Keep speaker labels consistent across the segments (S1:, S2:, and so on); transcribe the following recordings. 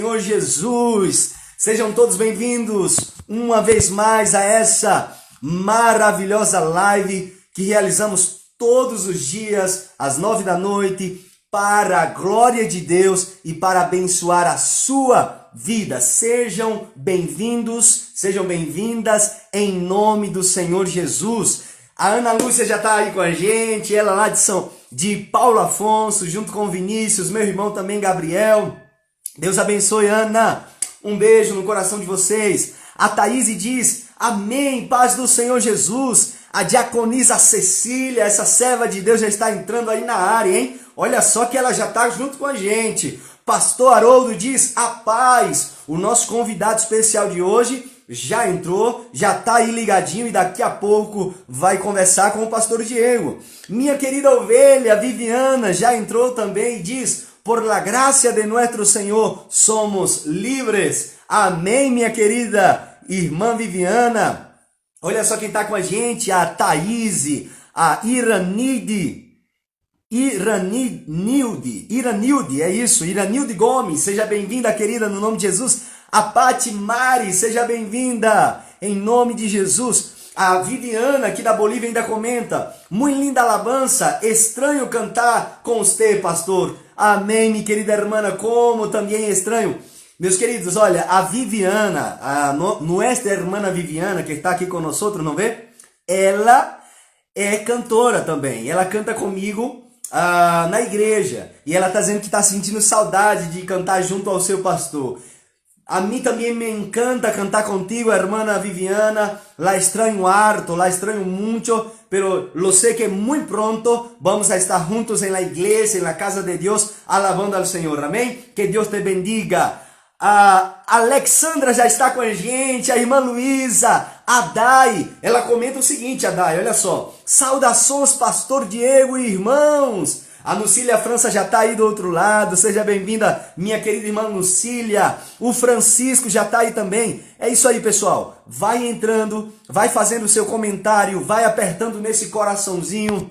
S1: Senhor Jesus, sejam todos bem-vindos uma vez mais a essa maravilhosa live que realizamos todos os dias às 9 da noite para a glória de Deus e para abençoar a sua vida. Sejam bem-vindos, sejam bem-vindas em nome do Senhor Jesus. A Ana Lúcia já está aí com a gente, ela lá de Paulo Afonso, junto com o Vinícius, meu irmão também Gabriel. Deus abençoe, Ana. Um beijo no coração de vocês. A Thaís diz, amém, paz do Senhor Jesus. A diaconisa Cecília, essa serva de Deus já está entrando aí na área, hein? Olha só que ela já está junto com a gente. Pastor Haroldo diz, a paz. O nosso convidado especial de hoje já entrou, já está aí ligadinho e daqui a pouco vai conversar com o pastor Diego. Minha querida ovelha Viviana já entrou também e diz, por la gracia de nuestro Senhor, somos livres. Amém, minha querida irmã Viviana. Olha só quem está com a gente, a Thaís, a Iranilde, é isso, Iranilde Gomes, seja bem-vinda, querida, no nome de Jesus. A Pati Mari, seja bem-vinda, em nome de Jesus. A Viviana, aqui da Bolívia, ainda comenta, muito linda alabança, estranho cantar com você, pastor. Amém, minha querida irmã, como também é estranho. Meus queridos, olha, a Viviana, nossa irmã Viviana, que está aqui com nós, não vê? Ela é cantora também, ela canta comigo na igreja. E ela está dizendo que está sentindo saudade de cantar junto ao seu pastor. A mim também me encanta cantar contigo, hermana Viviana. La extraño harto, la extraño mucho, pero lo sé que muy pronto vamos a estar juntos en la iglesia, en la casa de Dios, alabando al Señor. Amém? Que Deus te bendiga. A Alexandra já está com a gente, a irmã Luísa, a Dai, ela comenta o seguinte, a Dai, olha só. Saudações, pastor Diego e irmãos. A Nucília França já está aí do outro lado, seja bem-vinda, minha querida irmã Nucília. O Francisco já está aí também. É isso aí, pessoal. Vai entrando, vai fazendo o seu comentário, vai apertando nesse coraçãozinho,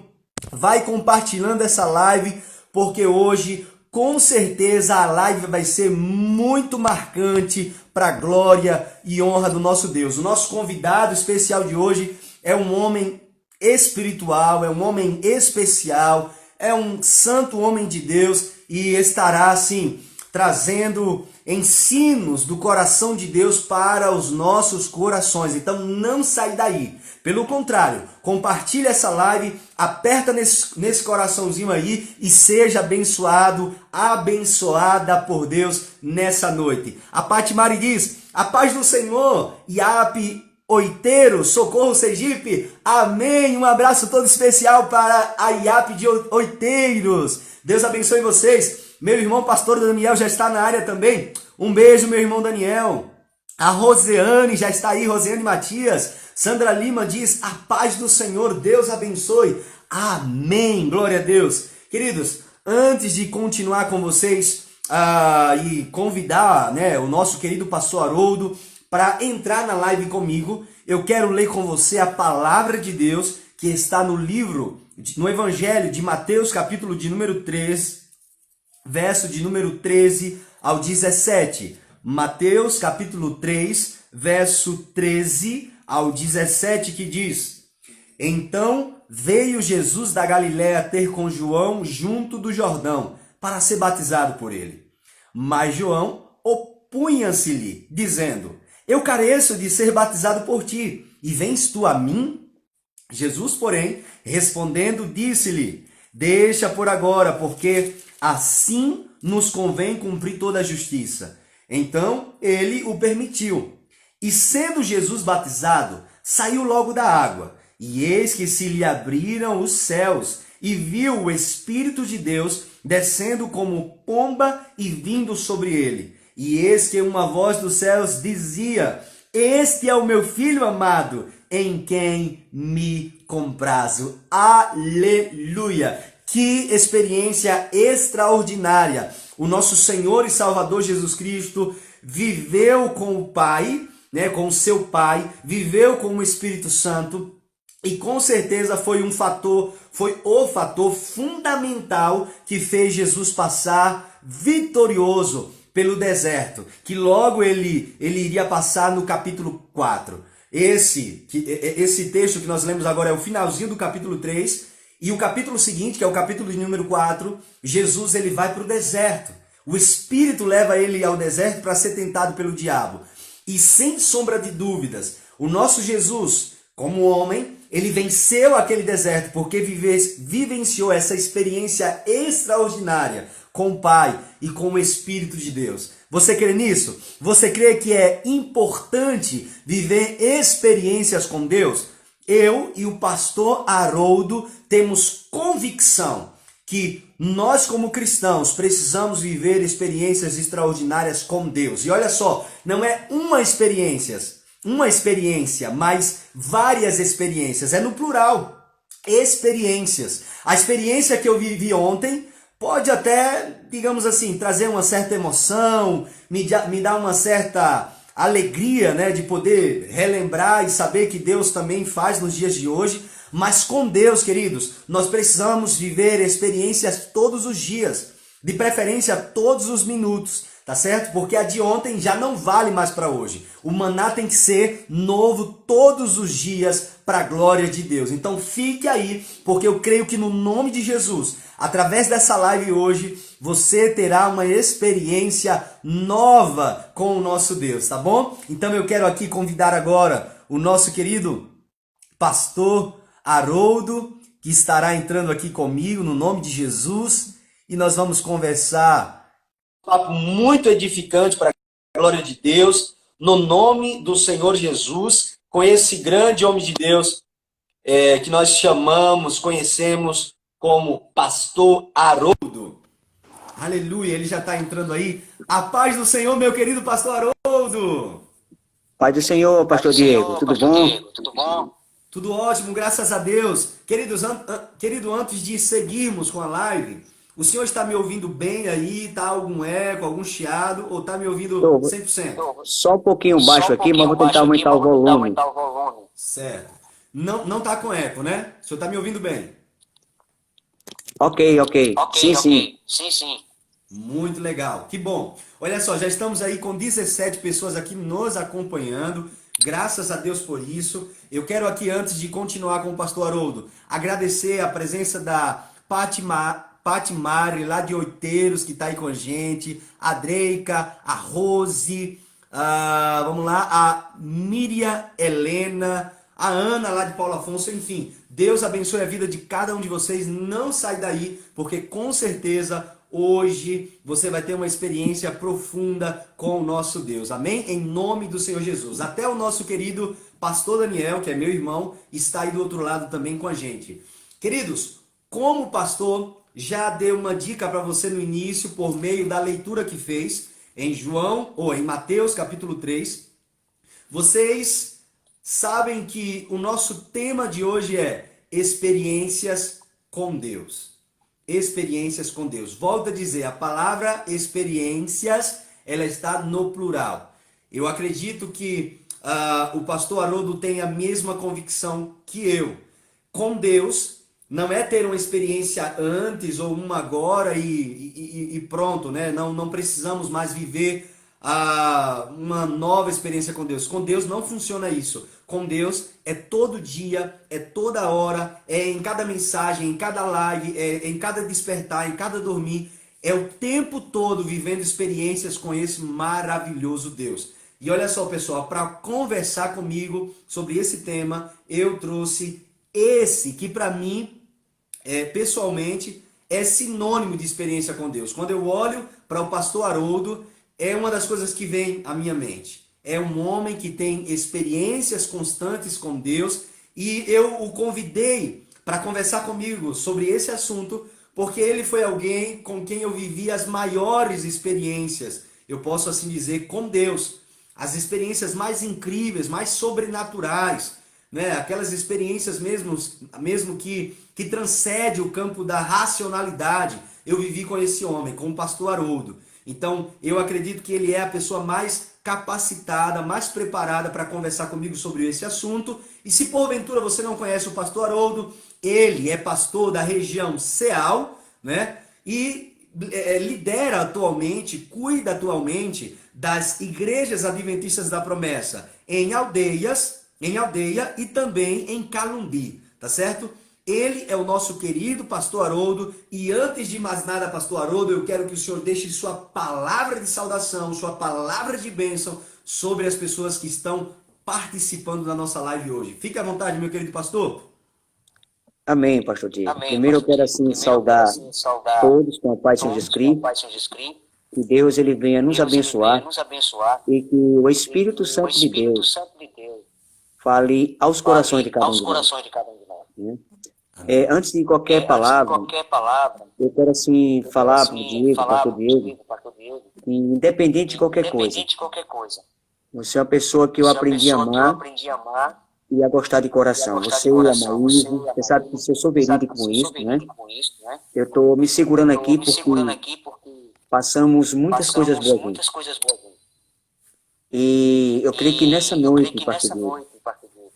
S1: vai compartilhando essa live, porque hoje, com certeza, a live vai ser muito marcante para a glória e honra do nosso Deus. O nosso convidado especial de hoje é um homem espiritual, é um homem especial, é um santo homem de Deus e estará, assim, trazendo ensinos do coração de Deus para os nossos corações. Então, não sai daí. Pelo contrário, compartilhe essa live, aperta nesse coraçãozinho aí e seja abençoado, abençoada por Deus nessa noite. A Pati Mari diz, a paz do Senhor, Iape Oiteiro, Socorro Sergipe, amém, um abraço todo especial para a IAP de Oiteiros, Deus abençoe vocês, meu irmão pastor Daniel já está na área também, um beijo meu irmão Daniel, a Rosiane já está aí, Rosiane Matias, Sandra Lima diz, a paz do Senhor, Deus abençoe, amém, glória a Deus, queridos, antes de continuar com vocês e convidar, né, o nosso querido pastor Haroldo, para entrar na live comigo, eu quero ler com você a palavra de Deus que está no livro, no Evangelho de Mateus, capítulo de número 3, verso de número 13 ao 17. Mateus, capítulo 3, verso 13 ao 17, que diz, então veio Jesus da Galiléia ter com João junto do Jordão, para ser batizado por ele. Mas João opunha-se-lhe, dizendo, eu careço de ser batizado por ti, e vens tu a mim? Jesus, porém, respondendo, disse-lhe, deixa por agora, porque assim nos convém cumprir toda a justiça. Então, ele o permitiu. E sendo Jesus batizado, saiu logo da água, e eis que se lhe abriram os céus, e viu o Espírito de Deus descendo como pomba e vindo sobre ele. E eis que uma voz dos céus dizia, este é o meu Filho amado, em quem me comprazo. Aleluia! Que experiência extraordinária! O nosso Senhor e Salvador Jesus Cristo viveu com o Pai, né, com o seu Pai, viveu com o Espírito Santo, e com certeza foi o fator fundamental que fez Jesus passar vitorioso pelo deserto, que logo ele iria passar no capítulo 4. Esse texto que nós lemos agora é o finalzinho do capítulo 3, e o capítulo seguinte, que é o capítulo de número 4, Jesus ele vai para o deserto. O Espírito leva ele ao deserto para ser tentado pelo diabo. E sem sombra de dúvidas, o nosso Jesus, como homem, ele venceu aquele deserto porque vivenciou essa experiência extraordinária com o Pai e com o Espírito de Deus. Você crê nisso? Você crê que é importante viver experiências com Deus? Eu e o pastor Haroldo temos convicção que nós, como cristãos, precisamos viver experiências extraordinárias com Deus. E olha só, não é uma experiência, mas várias experiências. É no plural. Experiências. A experiência que eu vivi ontem pode até, digamos assim, trazer uma certa emoção, me dar uma certa alegria, né, de poder relembrar e saber que Deus também faz nos dias de hoje. Mas com Deus, queridos, nós precisamos viver experiências todos os dias, de preferência todos os minutos, tá certo? Porque a de ontem já não vale mais para hoje. O maná tem que ser novo todos os dias para a glória de Deus. Então fique aí, porque eu creio que no nome de Jesus, através dessa live hoje, você terá uma experiência nova com o nosso Deus, tá bom? Então eu quero aqui convidar agora o nosso querido pastor Haroldo, que estará entrando aqui comigo no nome de Jesus, e nós vamos conversar um papo muito edificante para a glória de Deus, no nome do Senhor Jesus, com esse grande homem de Deus que nós conhecemos como pastor Haroldo. Aleluia, ele já está entrando aí. A paz do Senhor, meu querido pastor Haroldo.
S2: Paz do Senhor, pastor Diego, tudo bom?
S3: Tudo bom?
S1: Tudo ótimo, graças a Deus. Querido, antes de seguirmos com a live, o senhor está me ouvindo bem aí? Está algum eco, algum chiado? Ou está me ouvindo 100%?
S2: Só um pouquinho baixo aqui, mas vou tentar aumentar o volume.
S1: Certo. Não está com eco, né? O senhor está me ouvindo bem?
S2: Ok. Sim.
S1: Muito legal, que bom. Olha só, já estamos aí com 17 pessoas aqui nos acompanhando. Graças a Deus por isso. Eu quero aqui, antes de continuar com o pastor Haroldo, agradecer a presença da Pati Mari, lá de Oiteiros, que está aí com a gente, a Dreica, a Rose, vamos lá, a Miriam Helena, a Ana, lá de Paulo Afonso, enfim. Deus abençoe a vida de cada um de vocês. Não sai daí, porque com certeza hoje você vai ter uma experiência profunda com o nosso Deus. Amém? Em nome do Senhor Jesus. Até o nosso querido pastor Daniel, que é meu irmão, está aí do outro lado também com a gente. Queridos, como o pastor já deu uma dica para você no início, por meio da leitura que fez em em Mateus capítulo 3, vocês sabem que o nosso tema de hoje é experiências com Deus. Experiências com Deus. Volto a dizer, a palavra experiências, ela está no plural. Eu acredito que o pastor Haroldo tem a mesma convicção que eu. Com Deus, não é ter uma experiência antes ou uma agora e pronto, né? Não precisamos mais viver uma nova experiência com Deus. Com Deus não funciona isso. Com Deus é todo dia, é toda hora, é em cada mensagem, em cada live, é em cada despertar, em cada dormir. É o tempo todo vivendo experiências com esse maravilhoso Deus. E olha só, pessoal, para conversar comigo sobre esse tema, eu trouxe esse que para mim, pessoalmente, é sinônimo de experiência com Deus. Quando eu olho para o pastor Haroldo, é uma das coisas que vem à minha mente. É um homem que tem experiências constantes com Deus e eu o convidei para conversar comigo sobre esse assunto porque ele foi alguém com quem eu vivi as maiores experiências, eu posso assim dizer, com Deus. As experiências mais incríveis, mais sobrenaturais, né? Aquelas experiências mesmo que transcende o campo da racionalidade. Eu vivi com esse homem, com o pastor Haroldo. Então, eu acredito que ele é a pessoa mais capacitada, mais preparada para conversar comigo sobre esse assunto. E se porventura você não conhece o pastor Haroldo, ele é pastor da região Ceal, né? E lidera atualmente, cuida atualmente das igrejas adventistas da promessa em aldeia e também em Calumbi, tá certo? Ele é o nosso querido pastor Haroldo e antes de mais nada, pastor Haroldo, eu quero que o senhor deixe sua palavra de saudação, sua palavra de bênção sobre as pessoas que estão participando da nossa live hoje. Fique à vontade, meu querido pastor.
S2: Amém, pastor Diego.
S3: Amém,
S2: Primeiro eu
S3: pastor
S2: quero
S3: Diego.
S2: assim
S3: Primeiro eu quero
S2: saudar
S3: assim saudar
S2: todos com a paz de Jesus
S3: todos com o
S2: Cristo,
S3: Pai de Jesus Cristo.
S2: que Deus ele venha nos
S3: Deus ele venha
S2: abençoar
S3: nos abençoar
S2: e que o
S3: e
S2: Espírito
S3: que o
S2: Santo de
S3: Espírito
S2: Deus
S3: Santo de Deus
S2: fale aos corações de
S3: fale
S2: cada um
S3: aos
S2: de nós,
S3: corações de cada um de nós.
S2: né?
S1: Amém.
S2: Antes de qualquer
S3: Antes de
S2: palavra,
S3: qualquer palavra,
S2: eu quero assim
S3: eu quero
S2: falar para o
S3: assim
S2: Diego,
S3: falar
S2: pastor
S3: para o
S2: Diego,
S3: Diego, pastor Diego,
S2: que independente de
S3: que
S2: qualquer coisa,
S3: independente de qualquer coisa,
S2: você é uma pessoa que eu
S3: você é uma
S2: aprendi a
S3: pessoa que eu
S2: amar
S3: aprendi a amar
S2: e a gostar de
S3: e a
S2: coração.
S3: gostar de
S2: Você e a
S3: coração. Você
S2: Maíse,
S3: e a
S2: você sabe que
S3: Maísa,
S2: eu sou
S3: você sabe
S2: verídico
S3: que
S2: com
S3: eu sou
S2: isso, né?
S3: verídico com isso, né?
S2: Eu estou me
S3: Eu
S2: segurando
S3: estou
S2: aqui
S3: me segurando
S2: porque
S3: aqui porque
S2: passamos muitas coisas
S3: passamos
S2: boas juntos.
S3: muitas coisas boas juntos.
S2: E eu creio que nessa
S3: E eu creio
S2: noite,
S3: que
S2: pastor
S3: nessa
S2: Diego,
S3: noite, pastor Diego,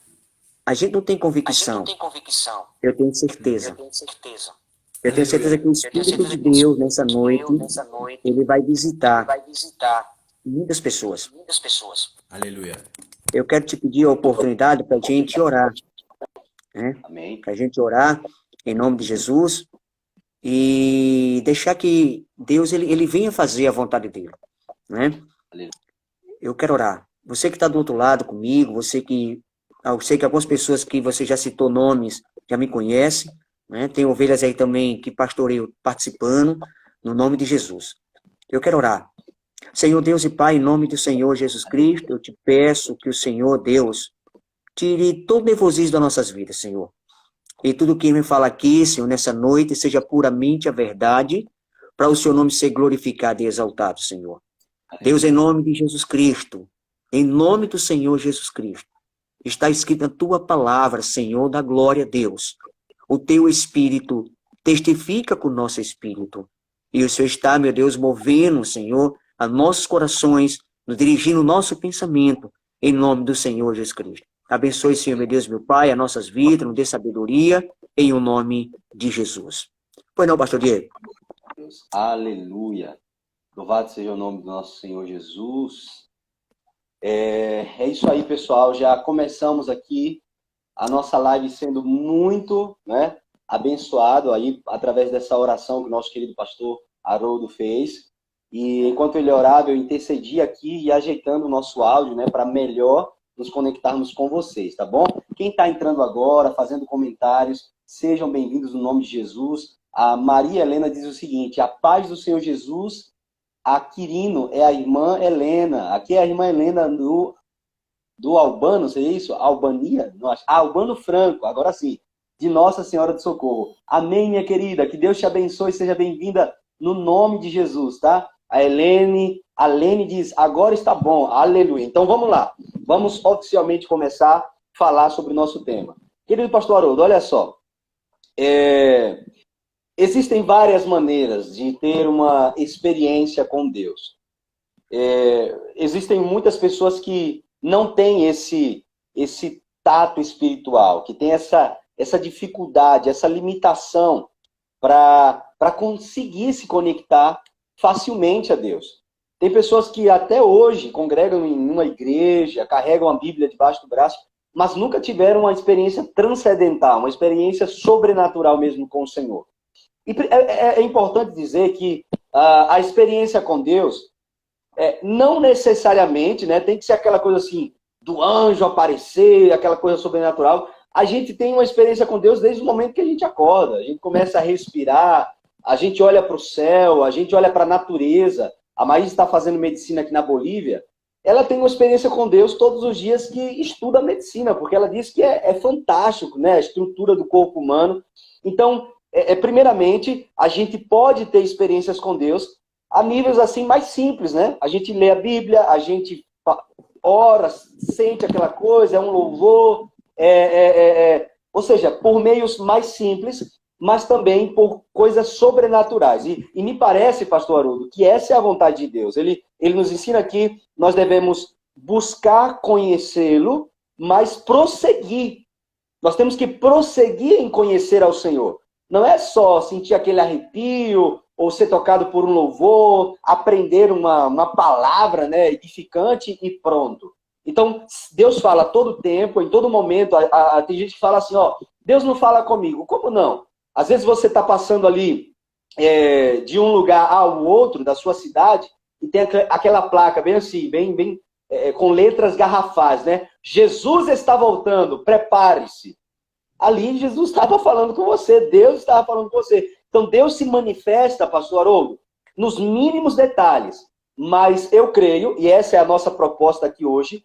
S2: a gente não tem
S3: a gente não
S2: convicção,
S3: tem convicção,
S2: eu tenho
S3: eu
S2: certeza.
S3: tenho certeza.
S2: Eu tenho certeza
S1: Aleluia.
S2: que o
S3: Eu tenho
S2: Espírito de
S3: certeza que o
S2: Deus, nessa
S3: Espírito de
S2: noite,
S3: Deus, nessa noite,
S2: ele vai
S3: ele
S2: visitar
S3: vai visitar
S2: muitas pessoas.
S3: muitas pessoas.
S1: Aleluia.
S2: Eu quero te pedir a oportunidade para a gente orar, né?
S3: Amém.
S2: Para a gente orar em nome de Jesus e deixar que Deus ele venha fazer a vontade dele, né?
S3: Aleluia.
S2: Eu quero orar. Você que está do outro lado comigo, eu sei que algumas pessoas que você já citou nomes já me conhecem, né? Tem ovelhas aí também que pastoreio participando, no nome de Jesus. Eu quero orar. Senhor Deus e Pai, em nome do Senhor Jesus Cristo, eu te peço que o Senhor Deus tire todo o nervosismo das nossas vidas, Senhor. E tudo que me fala aqui, Senhor, nessa noite, seja puramente a verdade, para o seu nome ser glorificado e exaltado, Senhor. Deus, em nome de Jesus Cristo, em nome do Senhor Jesus Cristo, está escrito na tua palavra, Senhor, da glória a Deus. O teu Espírito testifica com o nosso Espírito. E o Senhor está, meu Deus, movendo, Senhor, a nossos corações, nos dirigindo o nosso pensamento, em nome do Senhor Jesus Cristo. Abençoe, Senhor, meu Deus, meu Pai, as nossas vidas, nos dê sabedoria, em o nome de Jesus. Pois não, pastor Diego?
S4: Deus. Aleluia. Louvado seja o nome do nosso Senhor Jesus. É isso aí, pessoal. Já começamos aqui a nossa live sendo muito, né, abençoado aí através dessa oração que o nosso querido pastor Haroldo fez. E enquanto ele orava, eu intercedi aqui e ajeitando o nosso áudio, né, para melhor nos conectarmos com vocês, tá bom? Quem está entrando agora, fazendo comentários, sejam bem-vindos no nome de Jesus. A Maria Helena diz o seguinte: a paz do Senhor Jesus. A Quirino é a irmã Helena. Aqui é a irmã Helena do Albano, seria isso? Albania? Não, Albano Franco, agora sim. De Nossa Senhora do Socorro. Amém, minha querida. Que Deus te abençoe. Seja bem-vinda no nome de Jesus, tá? A Lene diz, agora está bom. Aleluia. Então vamos lá. Vamos oficialmente começar a falar sobre o nosso tema. Querido pastor Haroldo, olha só. Existem várias maneiras de ter uma experiência com Deus. Existem muitas pessoas que não têm esse tato espiritual, que têm essa dificuldade, essa limitação para conseguir se conectar facilmente a Deus. Tem pessoas que até hoje congregam em uma igreja, carregam a Bíblia debaixo do braço, mas nunca tiveram uma experiência transcendental, uma experiência sobrenatural mesmo com o Senhor. E é importante dizer que a experiência com Deus não necessariamente, né, tem que ser aquela coisa assim, do anjo aparecer, aquela coisa sobrenatural. A gente tem uma experiência com Deus desde o momento que a gente acorda. A gente começa a respirar, a gente olha para o céu, a gente olha para a natureza. A Maísa está fazendo medicina aqui na Bolívia. Ela tem uma experiência com Deus todos os dias que estuda medicina, porque ela diz que é fantástico, né, a estrutura do corpo humano. Então, primeiramente, a gente pode ter experiências com Deus a níveis assim mais simples, né? A gente lê a Bíblia, a gente ora, sente aquela coisa, é um louvor, ou seja, por meios mais simples, mas também por coisas sobrenaturais. E me parece, pastor Haroldo, que essa é a vontade de Deus. Ele nos ensina que nós devemos buscar conhecê-lo, mas prosseguir. Nós temos que prosseguir em conhecer ao Senhor. Não é só sentir aquele arrepio, ou ser tocado por um louvor, aprender uma palavra, né, edificante e pronto. Então, Deus fala a todo tempo, em todo momento. Tem gente que fala assim, ó, Deus não fala comigo. Como não? Às vezes você está passando ali de um lugar ao outro, da sua cidade, e tem aquela placa bem assim, bem com letras garrafais, né? Jesus está voltando, prepare-se. Ali Jesus estava falando com você, Deus estava falando com você. Então Deus se manifesta, pastor Haroldo, nos mínimos detalhes. Mas eu creio, e essa é a nossa proposta aqui hoje,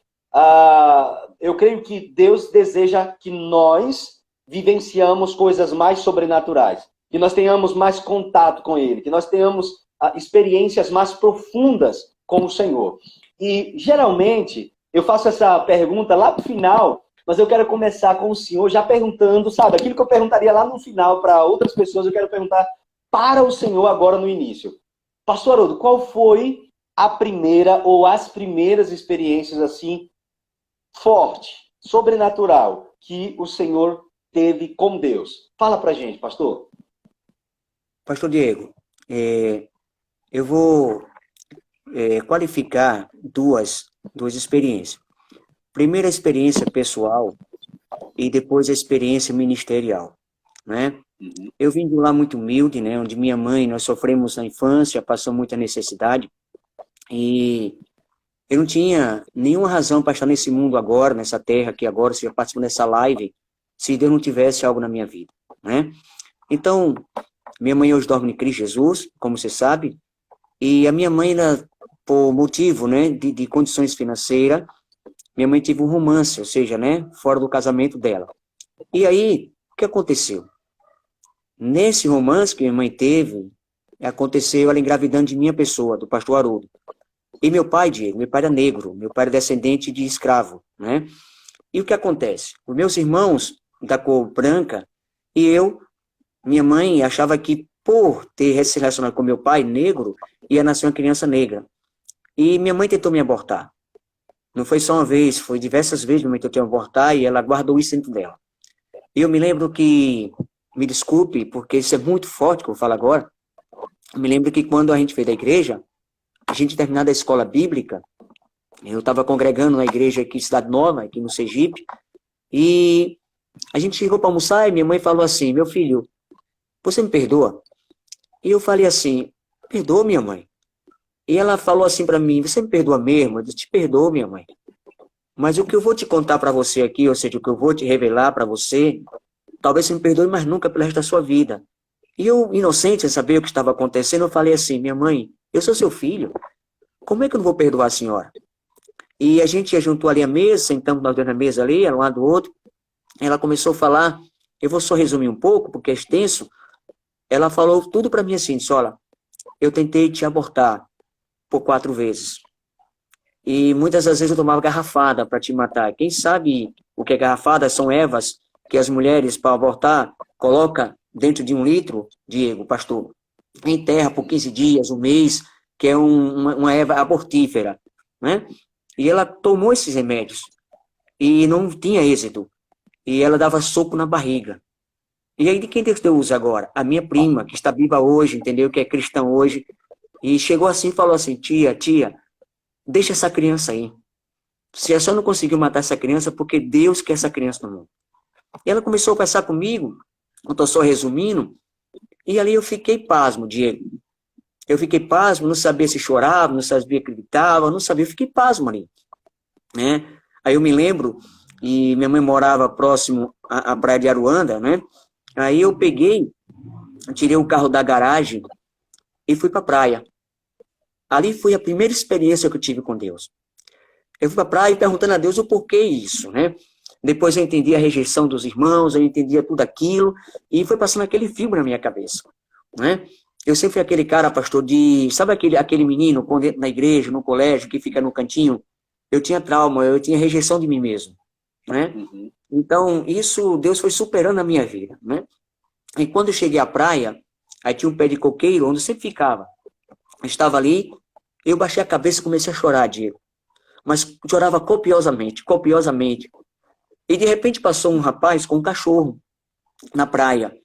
S4: eu creio que Deus deseja que nós vivenciamos coisas mais sobrenaturais, que nós tenhamos mais contato com Ele, que nós tenhamos experiências mais profundas com o Senhor. E, geralmente, eu faço essa pergunta lá pro final, mas eu quero começar com o senhor já perguntando, sabe, aquilo que eu perguntaria lá no final para outras pessoas, eu quero perguntar para o senhor agora no início. Pastor Haroldo, qual foi a primeira ou as primeiras experiências assim, forte, sobrenatural, que o senhor teve com Deus? Fala pra gente, pastor.
S2: Pastor Diego, eu vou qualificar duas experiências. Primeiro a experiência pessoal e depois a experiência ministerial, né? Eu vim de um lar muito humilde, né? Onde minha mãe, nós sofremos na infância, passou muita necessidade e eu não tinha nenhuma razão para estar nesse mundo agora, nessa terra aqui agora, se eu participo dessa live, se Deus não tivesse algo na minha vida, né? Então, minha mãe hoje dorme em Cristo Jesus, como você sabe, e a minha mãe, por motivo, né, de condições financeiras, minha mãe teve um romance, ou seja, né, fora do casamento dela. E aí, o que aconteceu? Nesse romance que minha mãe teve, aconteceu ela engravidando de minha pessoa, do pastor Haroldo. E meu pai, Diego, meu pai era negro, meu pai era descendente de escravo, né? E o que acontece? Os meus irmãos da cor branca e eu, minha mãe achava que por ter se relacionado com meu pai negro, ia nascer uma criança negra. E minha mãe tentou me abortar. Não foi só uma vez, foi diversas vezes minha mãe tentou me abortar e ela guardou isso dentro dela. E eu me lembro que, me desculpe, porque isso é muito forte que eu falo agora, eu me lembro que quando a gente veio da igreja, a gente terminada a escola bíblica, eu estava congregando na igreja aqui em Cidade Nova, aqui no Sergipe, e a gente chegou para almoçar e minha mãe falou assim, meu filho, você me perdoa? E eu falei assim, perdoa, minha mãe. E ela falou assim para mim, você me perdoa mesmo? Eu disse, te perdoo, minha mãe. Mas o que eu vou te contar para você aqui, ou seja, o que eu vou te revelar para você, talvez você me perdoe, mas nunca pelo resto da sua vida. E eu, inocente, sem saber o que estava acontecendo, eu falei assim, minha mãe, eu sou seu filho, como é que eu não vou perdoar a senhora? E a gente juntou ali a mesa, sentamos nós dois na mesa ali, um lado do outro, ela começou a falar, eu vou só resumir um pouco, porque é extenso, ela falou tudo para mim assim, disse, olha, eu tentei te abortar por 4 vezes. E muitas das vezes eu tomava garrafada para te matar. Quem sabe o que é garrafada são ervas que as mulheres, para abortar, colocam dentro de 1 litro, Diego, pastor, enterra por 15 dias, 1 mês, que é uma erva abortífera, né? E ela tomou esses remédios e não tinha êxito. E ela dava soco na barriga. E aí de quem Deus usa agora? A minha prima, que está viva hoje, entendeu? Que é cristã hoje. E chegou assim e falou assim, tia, deixa essa criança aí. Se a senhora não conseguiu matar essa criança, porque Deus quer essa criança no mundo. E ela começou a conversar comigo, eu estou só resumindo, e ali eu fiquei pasmo, Diego. Eu fiquei pasmo, não sabia se chorava, não sabia que gritava, não sabia, eu fiquei pasmo ali. Né? Aí eu me lembro, e minha mãe morava próximo à praia de Aruanda, né? Aí eu peguei, tirei o carro da garagem e fui para a praia. Ali foi a primeira experiência que eu tive com Deus. Eu fui para a praia perguntando a Deus o porquê isso, né? Depois eu entendi a rejeição dos irmãos, eu entendia tudo aquilo, e foi passando aquele filme na minha cabeça, né? Eu sempre fui aquele cara, pastor, sabe aquele menino quando entra na igreja, no colégio, que fica no cantinho? Eu tinha trauma, eu tinha rejeição de mim mesmo, né? Então, isso, Deus foi superando a minha vida, né? E quando eu cheguei à praia, aí tinha um pé de coqueiro, onde eu sempre ficava. Eu estava ali, eu baixei a cabeça e comecei a chorar, Diego. Mas chorava copiosamente. E de repente passou um rapaz com um cachorro na praia.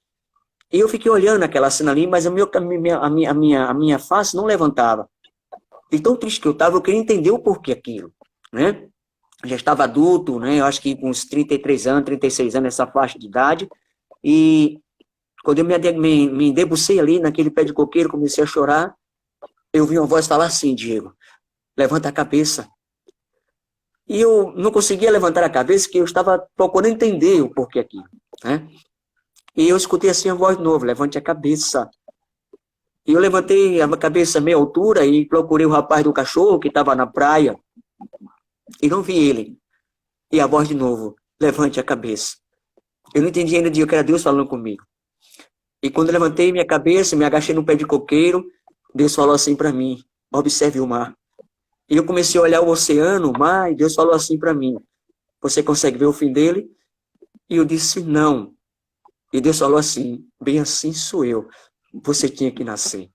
S2: E eu fiquei olhando aquela cena ali, mas a minha face não levantava. E tão triste que eu estava, eu queria entender o porquê aquilo, né? Já estava adulto, né? Eu acho que com uns 33 anos, 36 anos, essa faixa de idade. E quando eu me debucei ali naquele pé de coqueiro, comecei a chorar, eu vi uma voz falar assim: Diego, levanta a cabeça. E eu não conseguia levantar a cabeça, porque eu estava procurando entender o porquê aquilo, né? E eu escutei assim a voz de novo: levante a cabeça. E eu levantei a cabeça a meia altura e procurei o rapaz do cachorro que estava na praia e não vi ele. E a voz de novo: levante a cabeça. Eu não entendi ainda que era Deus falando comigo. E quando eu levantei minha cabeça, me agachei no pé de coqueiro, Deus falou assim para mim: observe o mar. E eu comecei a olhar o oceano, o mar, e Deus falou assim para mim: você consegue ver o fim dele? E eu disse: não. E Deus falou assim: bem assim sou eu. Você tinha que nascer.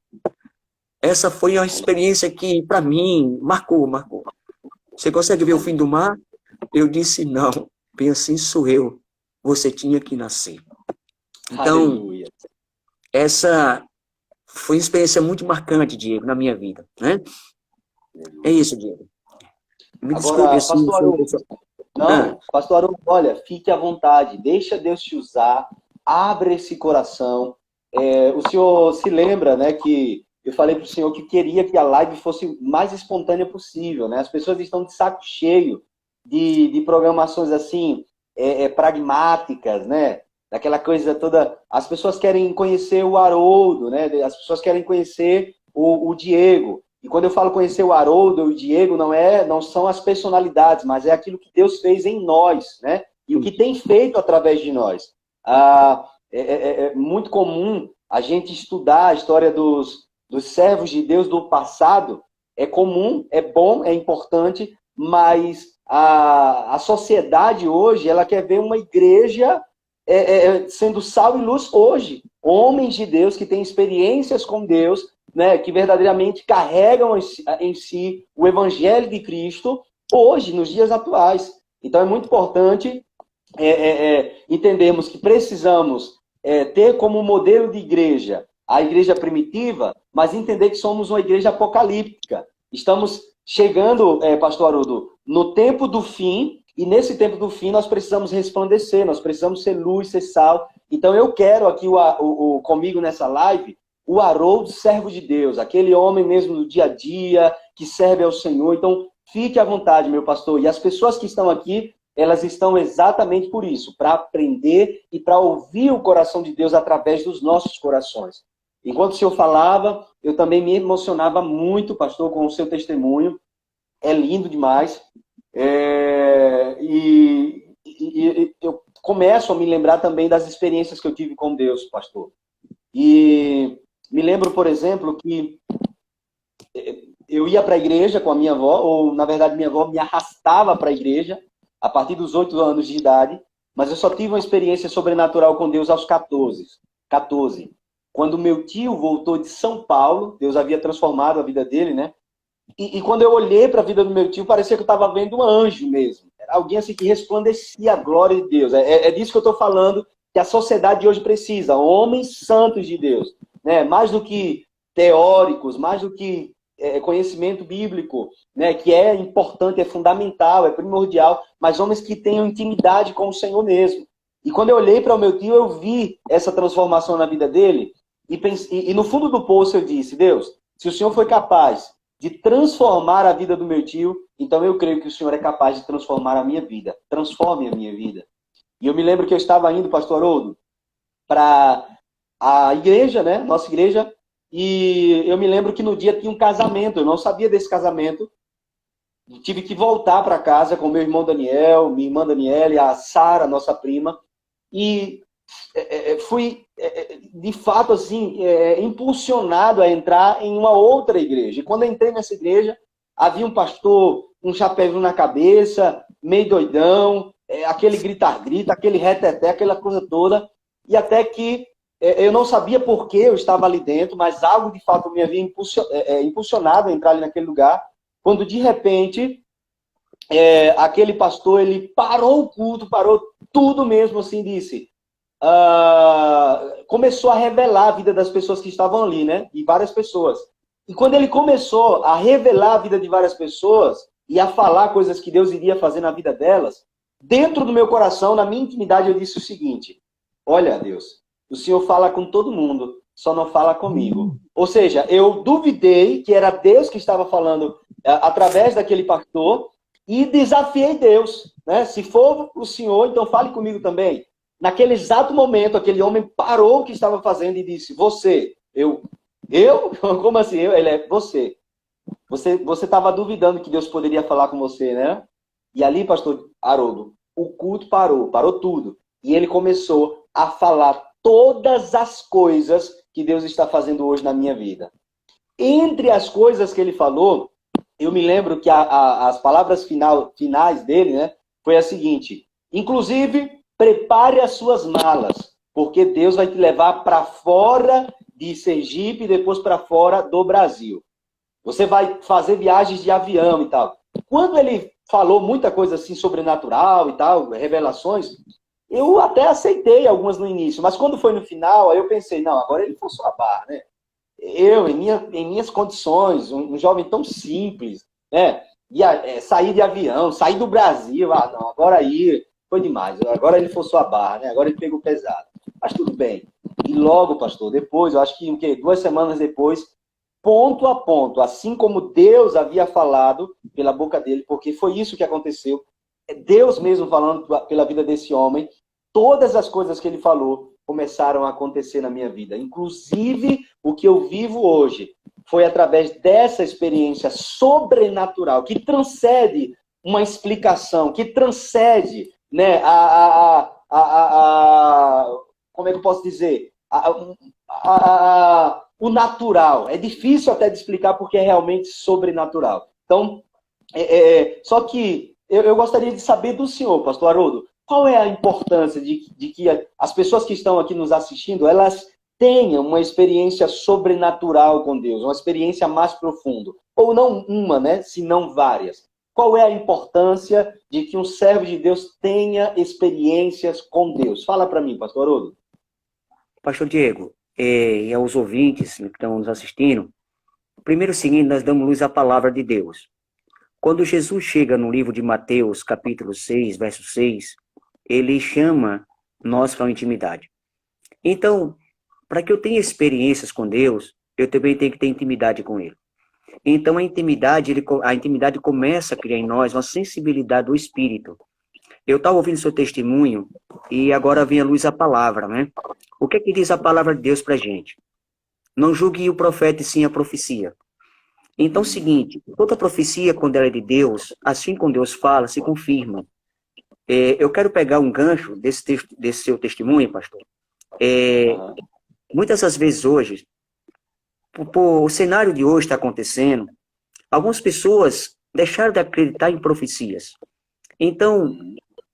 S2: Essa foi uma experiência que, para mim, marcou. Você consegue ver o fim do mar? Eu disse: não. Bem assim sou eu. Você tinha que nascer. Então,
S4: Aleluia.
S2: essa foi uma experiência muito marcante, Diego, na minha vida, né? É isso, Diego. Me
S4: Agora,
S2: desculpe assim.
S4: pastor Haroldo, não, pastor Haroldo, olha, fique à vontade, deixa Deus te usar, abre esse coração. O senhor se lembra, né, que eu falei para o senhor que queria que a live fosse mais espontânea possível, né? As pessoas estão de saco cheio de programações assim, pragmáticas, né? Daquela coisa toda. As pessoas querem conhecer o Haroldo, né? As pessoas querem conhecer o Diego. E quando eu falo conhecer o Haroldo e o Diego, não são as personalidades, mas é aquilo que Deus fez em nós, né? E o que tem feito através de nós. É muito comum a gente estudar a história dos servos de Deus do passado. É comum, é bom, é importante, mas a sociedade hoje, ela quer ver uma igreja sendo sal e luz hoje. Homens de Deus que têm experiências com Deus, né, que verdadeiramente carregam em si o evangelho de Cristo hoje, nos dias atuais. Então é muito importante entendermos que precisamos ter como modelo de igreja a igreja primitiva, mas entender que somos uma igreja apocalíptica. Estamos chegando, pastor Haroldo, no tempo do fim, e nesse tempo do fim nós precisamos resplandecer, nós precisamos ser luz, ser sal. Então eu quero aqui comigo nessa live o Haroldo, servo de Deus, aquele homem mesmo do dia a dia, que serve ao Senhor. Então fique à vontade, meu pastor. E as pessoas que estão aqui, elas estão exatamente por isso, para aprender e para ouvir o coração de Deus através dos nossos corações. Enquanto o senhor falava, eu também me emocionava muito, pastor, com o seu testemunho. É lindo demais. E eu começo a me lembrar também das experiências que eu tive com Deus, pastor. E me lembro, por exemplo, que eu ia para a igreja com a minha avó, ou na verdade minha avó me arrastava para a igreja a partir dos 8 anos de idade, mas eu só tive uma experiência sobrenatural com Deus aos 14. Quando meu tio voltou de São Paulo, Deus havia transformado a vida dele, né? E quando eu olhei para a vida do meu tio, parecia que eu estava vendo um anjo mesmo. Era alguém assim que resplandecia a glória de Deus. É disso que eu estou falando, que a sociedade de hoje precisa. Homens santos de Deus, né? Mais do que teóricos, mais do que conhecimento bíblico, né? Que é importante, é fundamental, é primordial, mas homens que tenham intimidade com o Senhor mesmo. E quando eu olhei para o meu tio, eu vi essa transformação na vida dele, e no fundo do poço eu disse: Deus, se o Senhor foi capaz de transformar a vida do meu tio, então eu creio que o Senhor é capaz de transformar a minha vida. Transforme a minha vida. E eu me lembro que eu estava indo, pastor Haroldo, para a igreja, né? Nossa igreja, e eu me lembro que no dia tinha um casamento, eu não sabia desse casamento. Tive que voltar para casa com meu irmão Daniel, minha irmã Daniela e a Sara, nossa prima, e fui, de fato, assim, impulsionado a entrar em uma outra igreja. E quando eu entrei nessa igreja, havia um pastor, um chapéu na cabeça, meio doidão, aquele grita-grita, aquele reteté, aquela coisa toda. E até que eu não sabia por que eu estava ali dentro, mas algo, de fato, me havia impulsionado a entrar ali naquele lugar. Quando, de repente, aquele pastor, ele parou o culto, parou tudo mesmo, assim, disse: começou a revelar a vida das pessoas que estavam ali, né? De várias pessoas. E quando ele começou a revelar a vida de várias pessoas e a falar coisas que Deus iria fazer na vida delas, dentro do meu coração, na minha intimidade, eu disse o seguinte: olha, Deus, o Senhor fala com todo mundo, só não fala comigo. Ou seja, eu duvidei que era Deus que estava falando através daquele pastor e desafiei Deus, né? Se for o Senhor, então fale comigo também. Naquele exato momento, aquele homem parou o que estava fazendo e disse: você, eu? Como assim? Ele é você. Você estava duvidando que Deus poderia falar com você, né? E ali, pastor Haroldo, o culto parou tudo. E ele começou a falar todas as coisas que Deus está fazendo hoje na minha vida. Entre as coisas que ele falou, eu me lembro que as palavras finais dele, né, foi a seguinte: inclusive, prepare as suas malas, porque Deus vai te levar para fora de Sergipe e depois para fora do Brasil. Você vai fazer viagens de avião e tal. Quando ele falou muita coisa assim sobrenatural e tal, revelações, eu até aceitei algumas no início, mas quando foi no final, aí eu pensei, não, agora ele forçou a barra, né? Eu, em minhas condições, um jovem tão simples, né? Sair de avião, sair do Brasil, não, agora aí foi demais, agora ele forçou a barra, né? Agora ele pegou pesado. Mas tudo bem. E logo, pastor, depois, eu acho que 2 semanas depois, ponto a ponto, assim como Deus havia falado pela boca dele, porque foi isso que aconteceu, Deus mesmo falando pela vida desse homem, todas as coisas que ele falou começaram a acontecer na minha vida. Inclusive, o que eu vivo hoje foi através dessa experiência sobrenatural, que transcende uma explicação, que transcende, né, como é que eu posso dizer? O natural. É difícil até de explicar porque é realmente sobrenatural. Então, só que eu gostaria de saber do senhor, pastor Haroldo, qual é a importância de que as pessoas que estão aqui nos assistindo, elas tenham uma experiência sobrenatural com Deus, uma experiência mais profunda. Ou não uma, né, se não várias. Qual é a importância de que um servo de Deus tenha experiências com Deus? Fala para mim, pastor Haroldo.
S2: Pastor Diego, e aos ouvintes que estão nos assistindo, primeiro seguinte, nós damos luz à palavra de Deus. Quando Jesus chega no livro de Mateus, capítulo 6, verso 6, ele chama nós para uma intimidade. Então, para que eu tenha experiências com Deus, eu também tenho que ter intimidade com Ele. Então, a intimidade começa a criar em nós uma sensibilidade do Espírito. Eu estava ouvindo seu testemunho e agora vem à luz a palavra, né? O que é que diz a palavra de Deus para a gente? Não julgue o profeta e sim a profecia. Então, é o seguinte, toda profecia, quando ela é de Deus, assim como Deus fala, se confirma. Eu quero pegar um gancho desse seu testemunho, pastor. Muitas das vezes hoje, o cenário de hoje está acontecendo, algumas pessoas deixaram de acreditar em profecias. Então,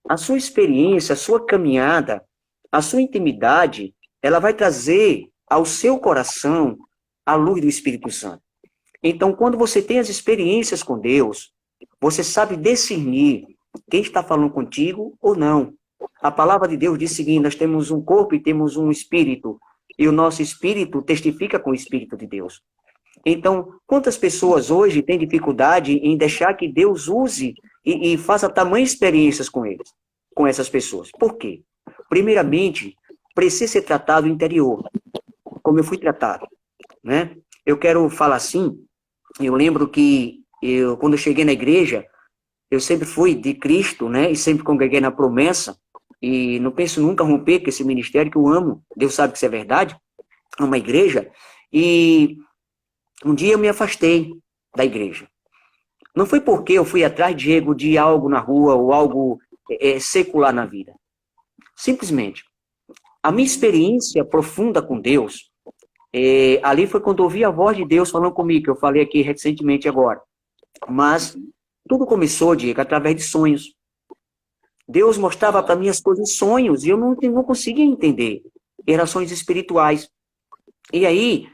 S2: a sua experiência, a sua caminhada, a sua intimidade, ela vai trazer ao seu coração a luz do Espírito Santo. Então, quando você tem as experiências com Deus, você sabe discernir quem está falando contigo ou não. A palavra de Deus diz o seguinte: nós temos um corpo e temos um espírito, e o nosso espírito testifica com o Espírito de Deus. Então, quantas pessoas hoje têm dificuldade em deixar que Deus use e faça tamanhas experiências com eles, com essas pessoas? Por quê? Primeiramente, precisa ser tratado o interior, como eu fui tratado, né? Eu quero falar assim, eu lembro que quando eu cheguei na igreja, eu sempre fui de Cristo, né? E sempre congreguei na promessa, e não penso nunca romper com esse ministério que eu amo. Deus sabe que isso é verdade, amo a igreja, e um dia eu me afastei da igreja. Não foi porque eu fui atrás, Diego, de algo na rua ou algo secular na vida. Simplesmente, a minha experiência profunda com Deus, ali foi quando eu ouvi a voz de Deus falando comigo, que eu falei aqui recentemente agora. Mas tudo começou, Diego, através de sonhos. Deus mostrava para mim as coisas em sonhos e eu não conseguia entender. Eram sonhos espirituais. E aí,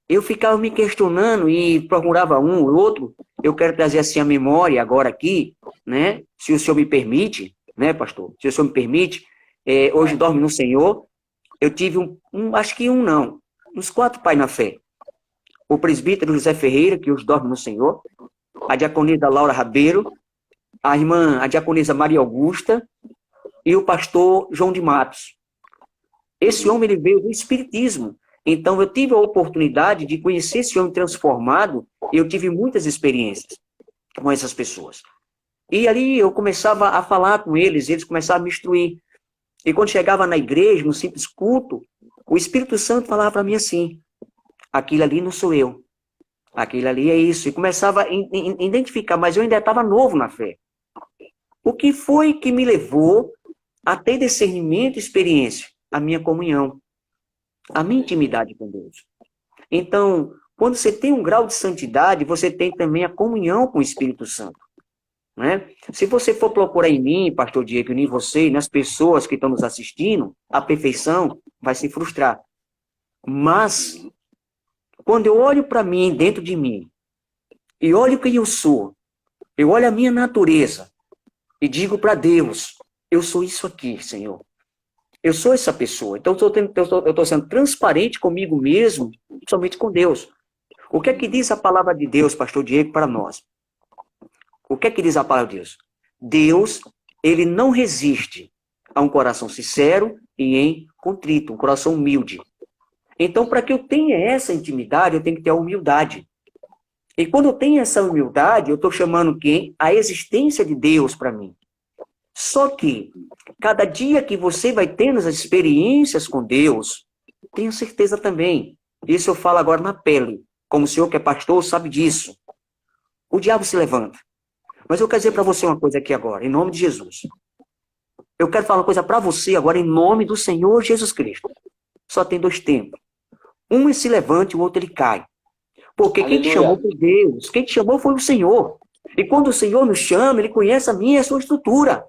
S2: eu ficava me questionando e procurava um ou outro. Eu quero trazer assim a memória agora aqui, né? Se o senhor me permite, né, pastor? Se o senhor me permite. hoje dorme no Senhor. Eu tive acho que não, uns 4 pais na fé. O presbítero José Ferreira, que hoje dorme no Senhor, a diaconisa Laura Rabeiro, a diaconisa Maria Augusta e o pastor João de Matos. Esse homem, ele veio do Espiritismo. Então, eu tive a oportunidade de conhecer esse homem transformado e eu tive muitas experiências com essas pessoas. E ali eu começava a falar com eles começavam a me instruir. E quando chegava na igreja, no simples culto, o Espírito Santo falava para mim assim, aquilo ali não sou eu, aquilo ali é isso. E começava a identificar, mas eu ainda estava novo na fé. O que foi que me levou a ter discernimento e experiência? A minha comunhão, a minha intimidade com Deus. Então, quando você tem um grau de santidade, você tem também a comunhão com o Espírito Santo. Né? Se você for procurar em mim, pastor Diego, em você e nas pessoas que estão nos assistindo, a perfeição vai se frustrar. Mas, quando eu olho para mim, dentro de mim, e olho quem eu sou, eu olho a minha natureza, e digo para Deus, eu sou isso aqui, Senhor. Eu sou essa pessoa. Então, eu estou sendo transparente comigo mesmo, somente com Deus. O que é que diz a palavra de Deus, pastor Diego, para nós? O que é que diz a palavra de Deus? Deus, ele não resiste a um coração sincero e contrito, um coração humilde. Então, para que eu tenha essa intimidade, eu tenho que ter a humildade. E quando eu tenho essa humildade, eu estou chamando quem? A existência de Deus para mim. Só que, cada dia que você vai tendo as experiências com Deus, tenha certeza também. Isso eu falo agora na pele. Como o senhor que é pastor sabe disso. O diabo se levanta. Mas eu quero dizer para você uma coisa aqui agora, em nome de Jesus. Eu quero falar uma coisa para você agora, em nome do Senhor Jesus Cristo. Só tem 2 tempos. Um se levanta e o outro ele cai. Porque quem te chamou foi Deus. Quem te chamou foi o Senhor. E quando o Senhor nos chama, ele conhece a minha e a sua estrutura.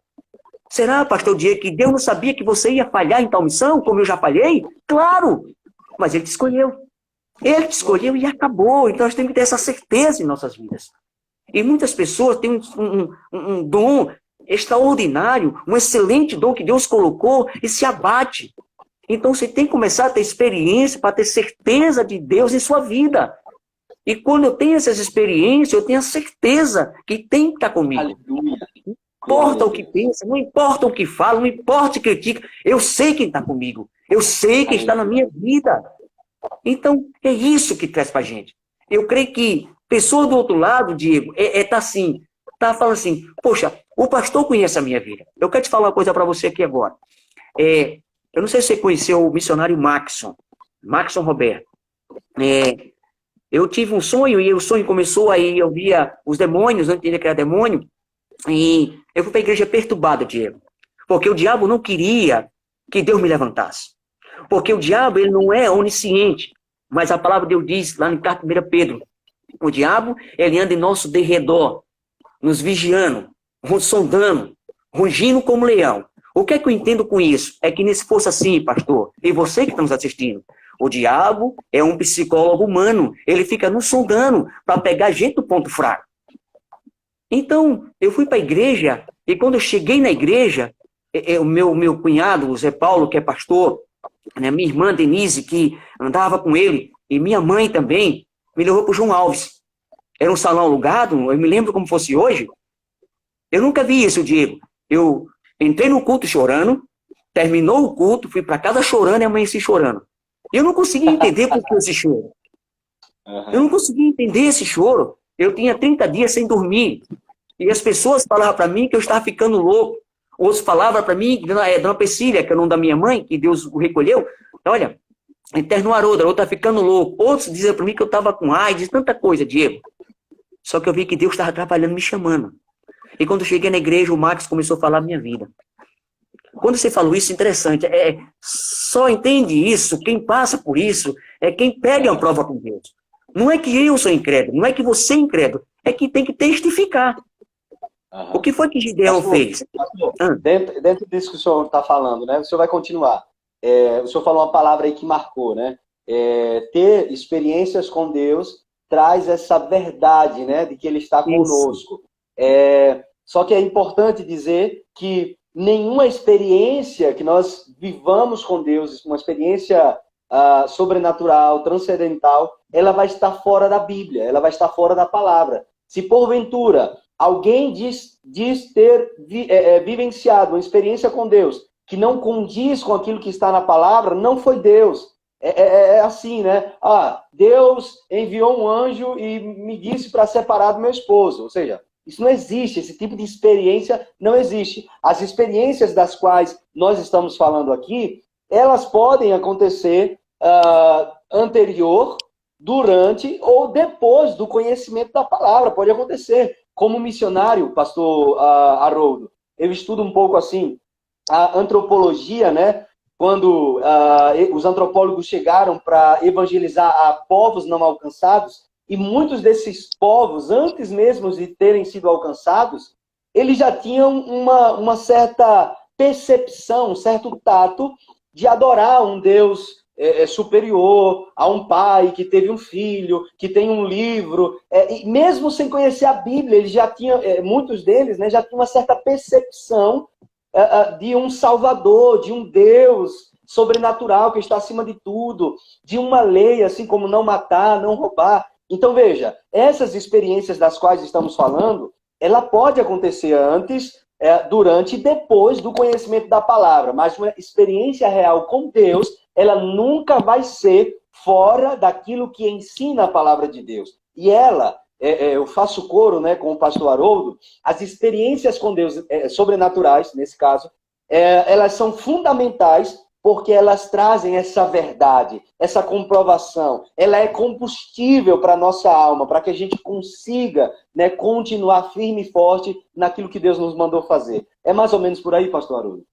S2: Será, pastor Diego, que Deus não sabia que você ia falhar em tal missão, como eu já falhei? Claro! Mas ele te escolheu. Ele te escolheu e acabou. Então nós temos que ter essa certeza em nossas vidas. E muitas pessoas têm um dom extraordinário, um excelente dom que Deus colocou e se abate. Então você tem que começar a ter experiência para ter certeza de Deus em sua vida. E quando eu tenho essas experiências, eu tenho a certeza que tem que estar comigo.
S4: Aleluia.
S2: Não importa o que pensa, não importa o que fala, não importa o que critica, eu sei quem está comigo. Eu sei quem está na minha vida. Então, é isso que traz para a gente. Eu creio que pessoa do outro lado, Diego, tá falando assim, poxa, o pastor conhece a minha vida. Eu quero te falar uma coisa para você aqui agora. Eu não sei se você conheceu o missionário Maxson Roberto. Eu tive um sonho e o sonho começou aí, eu via os demônios, eu não entendia que era demônio, e eu fui para a igreja perturbado, Diego. Porque o diabo não queria que Deus me levantasse. Porque o diabo, ele não é onisciente. Mas a palavra de Deus diz, lá no carta 1 Pedro, o diabo, ele anda em nosso derredor, nos vigiando, sondando, rugindo como leão. O que é que eu entendo com isso? É que se fosse assim, pastor, e você que está nos assistindo, o diabo é um psicólogo humano, ele fica nos sondando para pegar gente do ponto fraco. Então, eu fui para a igreja, e quando eu cheguei na igreja, o meu cunhado, o Zé Paulo, que é pastor, né, minha irmã Denise, que andava com ele, e minha mãe também, me levou para o João Alves. Era um salão alugado, eu me lembro como fosse hoje. Eu nunca vi isso, Diego. Eu entrei no culto chorando, terminou o culto, fui para casa chorando e amanheci chorando. Eu não conseguia entender por que esse choro. Eu não conseguia entender esse choro. Eu tinha 30 dias sem dormir. E as pessoas falavam para mim que eu estava ficando louco. Outros falavam para mim, Dona Pecília, que é o nome da minha mãe, que Deus o recolheu, olha, Eterno Haroldo, eu estava ficando louco. Outros diziam para mim que eu estava com AIDS, tanta coisa, Diego. Só que eu vi que Deus estava trabalhando, me chamando. E quando eu cheguei na igreja, o Marcos começou a falar a minha vida. Quando você falou isso, interessante, só entende isso, quem passa por isso, é quem pega uma prova com Deus. Não é que eu sou incrédulo, não é que você é incrédulo, é que tem que testificar. O que foi que Gideão fez?
S4: Pastor, dentro disso que o senhor está falando, né? O senhor vai continuar. O senhor falou uma palavra aí que marcou, né? Ter experiências com Deus traz essa verdade, né? De que Ele está conosco. Só que é importante dizer que nenhuma experiência que nós vivamos com Deus, uma experiência sobrenatural, transcendental, ela vai estar fora da Bíblia, ela vai estar fora da palavra. Se porventura alguém diz ter vivenciado uma experiência com Deus que não condiz com aquilo que está na palavra, não foi Deus. É assim, né? Deus enviou um anjo e me disse para separar do meu esposo. Ou seja, isso não existe, esse tipo de experiência não existe. As experiências das quais nós estamos falando aqui, elas podem acontecer anterior, durante ou depois do conhecimento da palavra. Pode acontecer. Como missionário, pastor Haroldo, eu estudo um pouco assim a antropologia, né? Quando os antropólogos chegaram para evangelizar a povos não alcançados, e muitos desses povos, antes mesmo de terem sido alcançados, eles já tinham uma certa percepção, um certo tato de adorar um Deus superior a um pai que teve um filho, que tem um livro, e mesmo sem conhecer a Bíblia, eles já tinham, muitos deles, né, já tinham uma certa percepção de um Salvador, de um Deus sobrenatural que está acima de tudo, de uma lei, assim como não matar, não roubar. Então, veja, essas experiências das quais estamos falando, ela pode acontecer antes, durante e depois do conhecimento da palavra, mas uma experiência real com Deus, ela nunca vai ser fora daquilo que ensina a palavra de Deus. E ela, eu faço coro, né, com o pastor Haroldo, as experiências com Deus sobrenaturais, nesse caso, elas são fundamentais porque elas trazem essa verdade, essa comprovação. Ela é combustível para a nossa alma, para que a gente consiga, né, continuar firme e forte naquilo que Deus nos mandou fazer. É mais ou menos por aí, pastor Haroldo?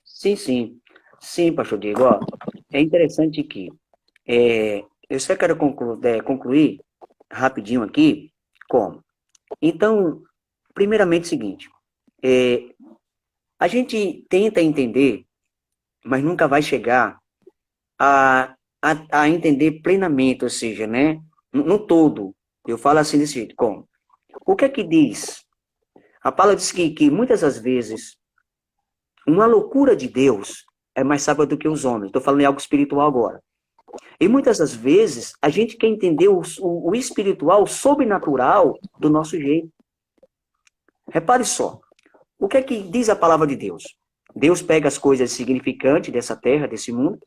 S2: Sim, sim. Sim, pastor Diego. Ó, é interessante que eu só quero concluir rapidinho aqui, como? Então, primeiramente é o seguinte, a gente tenta entender, mas nunca vai chegar a entender plenamente, ou seja, né, no todo. Eu falo assim desse jeito, como? O que é que diz? A palavra diz que muitas das vezes uma loucura de Deus é mais sábia do que os homens. Estou falando em algo espiritual agora. E muitas das vezes a gente quer entender o espiritual, o sobrenatural do nosso jeito. Repare só. O que é que diz a palavra de Deus? Deus pega as coisas significantes dessa terra, desse mundo,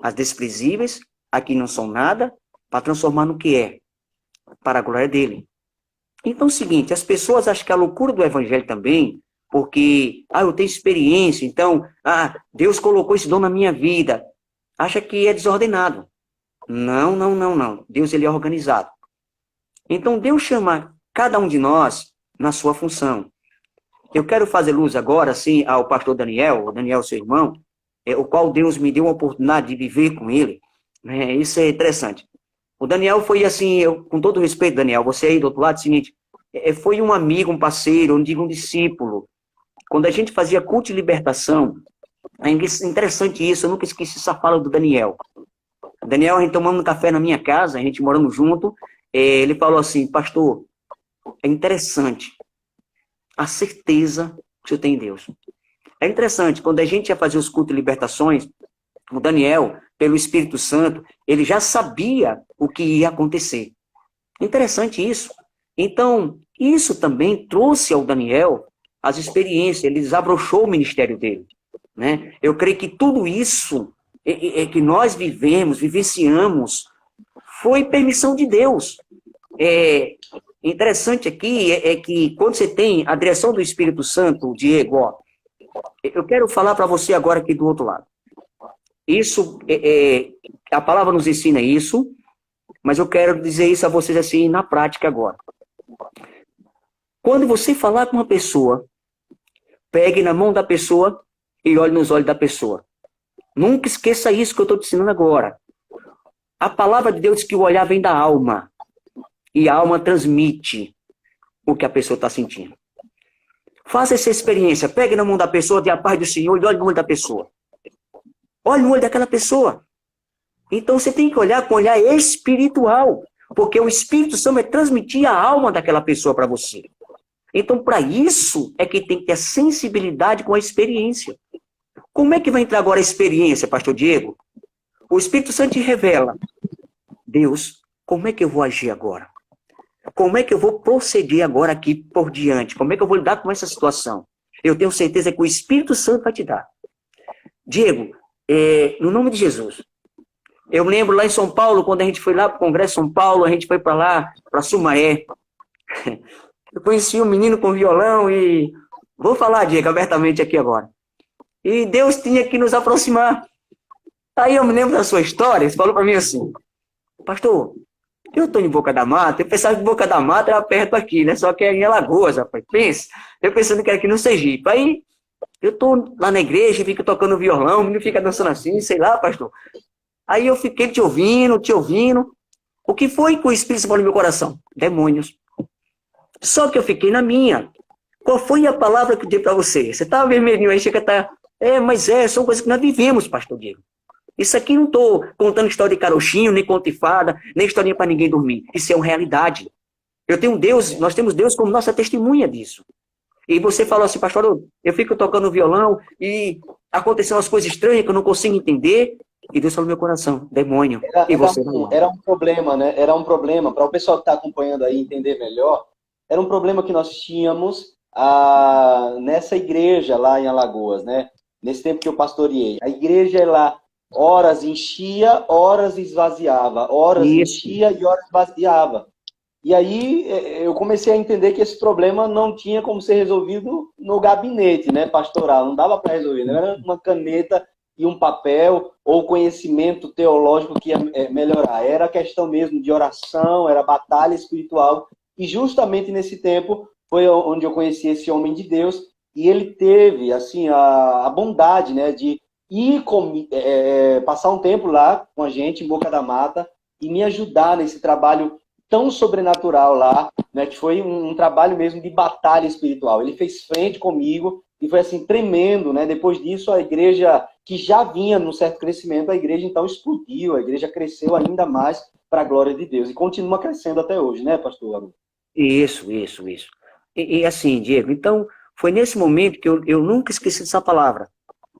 S2: as desprezíveis, a que não são nada, para transformar no que é, para a glória dele. Então é o seguinte, as pessoas acham que a loucura do evangelho também, porque, eu tenho experiência, então, Deus colocou esse dom na minha vida, acha que é desordenado. Não, não, não, não. Deus, ele é organizado. Então, Deus chama cada um de nós na sua função. Eu quero fazer luz agora, assim, ao pastor Daniel, o Daniel, seu irmão, o qual Deus me deu uma oportunidade de viver com ele. Isso é interessante. O Daniel foi assim, com todo respeito, Daniel, você aí do outro lado, é o seguinte, foi um amigo, um parceiro, um discípulo. Quando a gente fazia culto de libertação, é interessante isso, eu nunca esqueci essa fala do Daniel. O Daniel, a gente tomando um café na minha casa, a gente morando junto, ele falou assim, pastor, é interessante a certeza que você tem em Deus. É interessante, quando a gente ia fazer os cultos de libertações, o Daniel, pelo Espírito Santo, ele já sabia o que ia acontecer. Interessante isso. Então, isso também trouxe ao Daniel as experiências, ele desabrochou o ministério dele. Né? Eu creio que tudo isso que nós vivenciamos, foi permissão de Deus. Interessante aqui é que quando você tem a direção do Espírito Santo, Diego, eu quero falar para você agora aqui do outro lado. Isso, a palavra nos ensina isso, mas eu quero dizer isso a vocês assim na prática agora. Quando você falar com uma pessoa, pegue na mão da pessoa e olhe nos olhos da pessoa. Nunca esqueça isso que eu estou te ensinando agora. A palavra de Deus diz que o olhar vem da alma. E a alma transmite o que a pessoa está sentindo. Faça essa experiência. Pegue na mão da pessoa, dê a paz do Senhor e olhe no olho da pessoa. Olhe no olho daquela pessoa. Então você tem que olhar com um olhar espiritual. Porque o Espírito Santo vai transmitir a alma daquela pessoa para você. Então, para isso, é que tem que ter sensibilidade com a experiência. Como é que vai entrar agora a experiência, pastor Diego? O Espírito Santo te revela. Deus, como é que eu vou agir agora? Como é que eu vou proceder agora aqui por diante? Como é que eu vou lidar com essa situação? Eu tenho certeza que o Espírito Santo vai te dar. Diego, no nome de Jesus, eu me lembro lá em São Paulo, quando a gente foi lá para o Congresso de São Paulo, a gente foi para lá, para Sumaré. Eu conheci um menino com violão e... Vou falar, Diego, abertamente aqui agora. E Deus tinha que nos aproximar. Aí eu me lembro da sua história, você falou para mim assim, pastor, eu estou em Boca da Mata, eu pensava que Boca da Mata era perto aqui, né? Só que é em Alagoas, rapaz. Pensa, eu pensando que era aqui no Sergipe. Aí eu estou lá na igreja, fico tocando violão, o menino fica dançando assim, sei lá, pastor. Aí eu fiquei te ouvindo. O que foi que o Espírito falou no meu coração? Demônios. Só que eu fiquei na minha. Qual foi a palavra que eu dei para você? Você estava vermelhinho aí, chega a estar... são coisas que nós vivemos, pastor Diego. Isso aqui não estou contando história de carochinho, nem conto de fada, nem historinha para ninguém dormir. Isso é uma realidade. Eu tenho Deus, nós temos Deus como nossa testemunha disso. E você falou assim, pastor, eu fico tocando violão e aconteceram umas coisas estranhas que eu não consigo entender. E Deus falou no meu coração, demônio.
S4: Era um problema, né? Era um problema, para o pessoal que está acompanhando aí entender melhor, era um problema que nós tínhamos nessa igreja lá em Alagoas, né? Nesse tempo que eu pastoreei. A igreja, ela horas enchia, horas esvaziava. Horas enchia e horas esvaziava. E aí eu comecei a entender que esse problema não tinha como ser resolvido no gabinete, né, pastoral. Não dava para resolver. Não era uma caneta e um papel ou conhecimento teológico que ia melhorar. Era questão mesmo de oração, era batalha espiritual. E justamente nesse tempo foi onde eu conheci esse homem de Deus. E ele teve assim a bondade, né, de ir passar um tempo lá com a gente em Boca da Mata e me ajudar nesse trabalho tão sobrenatural lá, né, que foi um trabalho mesmo de batalha espiritual. Ele fez frente comigo e foi assim tremendo, né? Depois disso a igreja, que já vinha num certo crescimento, a igreja então explodiu, a igreja cresceu ainda mais para a glória de Deus e continua crescendo até hoje, né, pastor Haroldo?
S2: Isso. E assim, Diego, então foi nesse momento que eu nunca esqueci dessa palavra.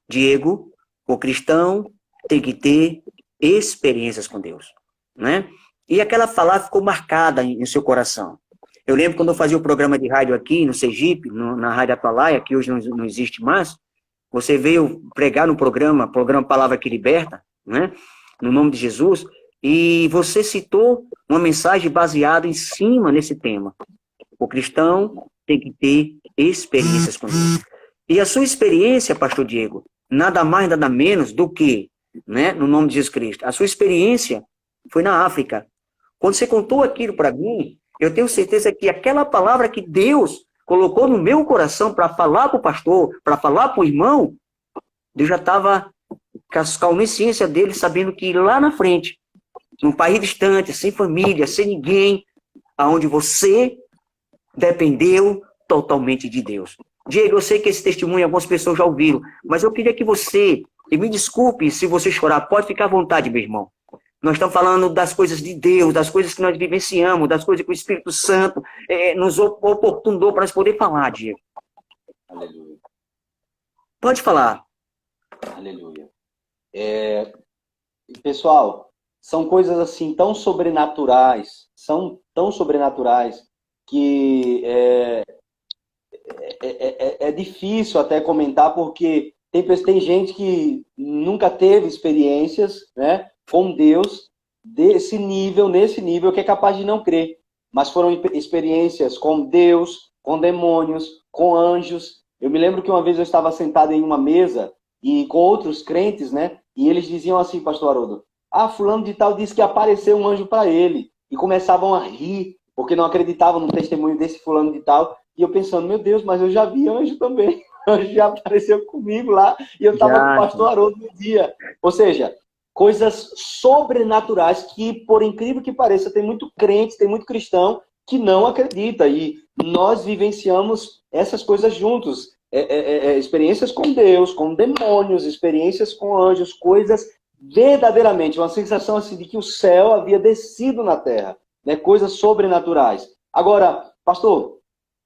S2: Diego, o cristão tem que ter experiências com Deus, né? E aquela palavra ficou marcada em seu coração. Eu lembro quando eu fazia o programa de rádio aqui no Sergipe, na Rádio Atalaia, que hoje não existe mais, você veio pregar no programa Palavra que Liberta, né? No nome de Jesus, e você citou uma mensagem baseada em cima nesse tema. O cristão tem que ter experiências com Deus. E a sua experiência, pastor Diego, nada mais, nada menos do que, né, no nome de Jesus Cristo, a sua experiência foi na África. Quando você contou aquilo para mim, eu tenho certeza que aquela palavra que Deus colocou no meu coração para falar para o pastor, para falar para o irmão, Deus já estava com a onisciência dele, sabendo que lá na frente, num país distante, sem família, sem ninguém, aonde você dependeu totalmente de Deus. Diego, eu sei que esse testemunho algumas pessoas já ouviram, mas eu queria que você, e me desculpe se você chorar, pode ficar à vontade, meu irmão. Nós estamos falando das coisas de Deus, das coisas que nós vivenciamos, das coisas que o Espírito Santo nos oportunou para nós poder falar, Diego.
S4: Aleluia.
S2: Pode falar.
S4: Aleluia. Pessoal, são coisas assim tão sobrenaturais, que é difícil até comentar, porque tem gente que nunca teve experiências, né, com Deus nesse nível, que é capaz de não crer. Mas foram experiências com Deus, com demônios, com anjos. Eu me lembro que uma vez eu estava sentado em uma mesa e com outros crentes, né, e eles diziam assim, pastor Haroldo, fulano de tal disse que apareceu um anjo para ele. E começavam a rir, porque não acreditavam no testemunho desse fulano de tal. E eu pensando, meu Deus, mas eu já vi anjo também. O anjo já apareceu comigo lá. E eu estava com o pastor Haroldo no dia. Ou seja, coisas sobrenaturais que, por incrível que pareça, tem muito crente, tem muito cristão que não acredita. E nós vivenciamos essas coisas juntos. Experiências com Deus, com demônios, experiências com anjos, coisas verdadeiramente, uma sensação assim de que o céu havia descido na terra, né? Coisas sobrenaturais. Agora, pastor,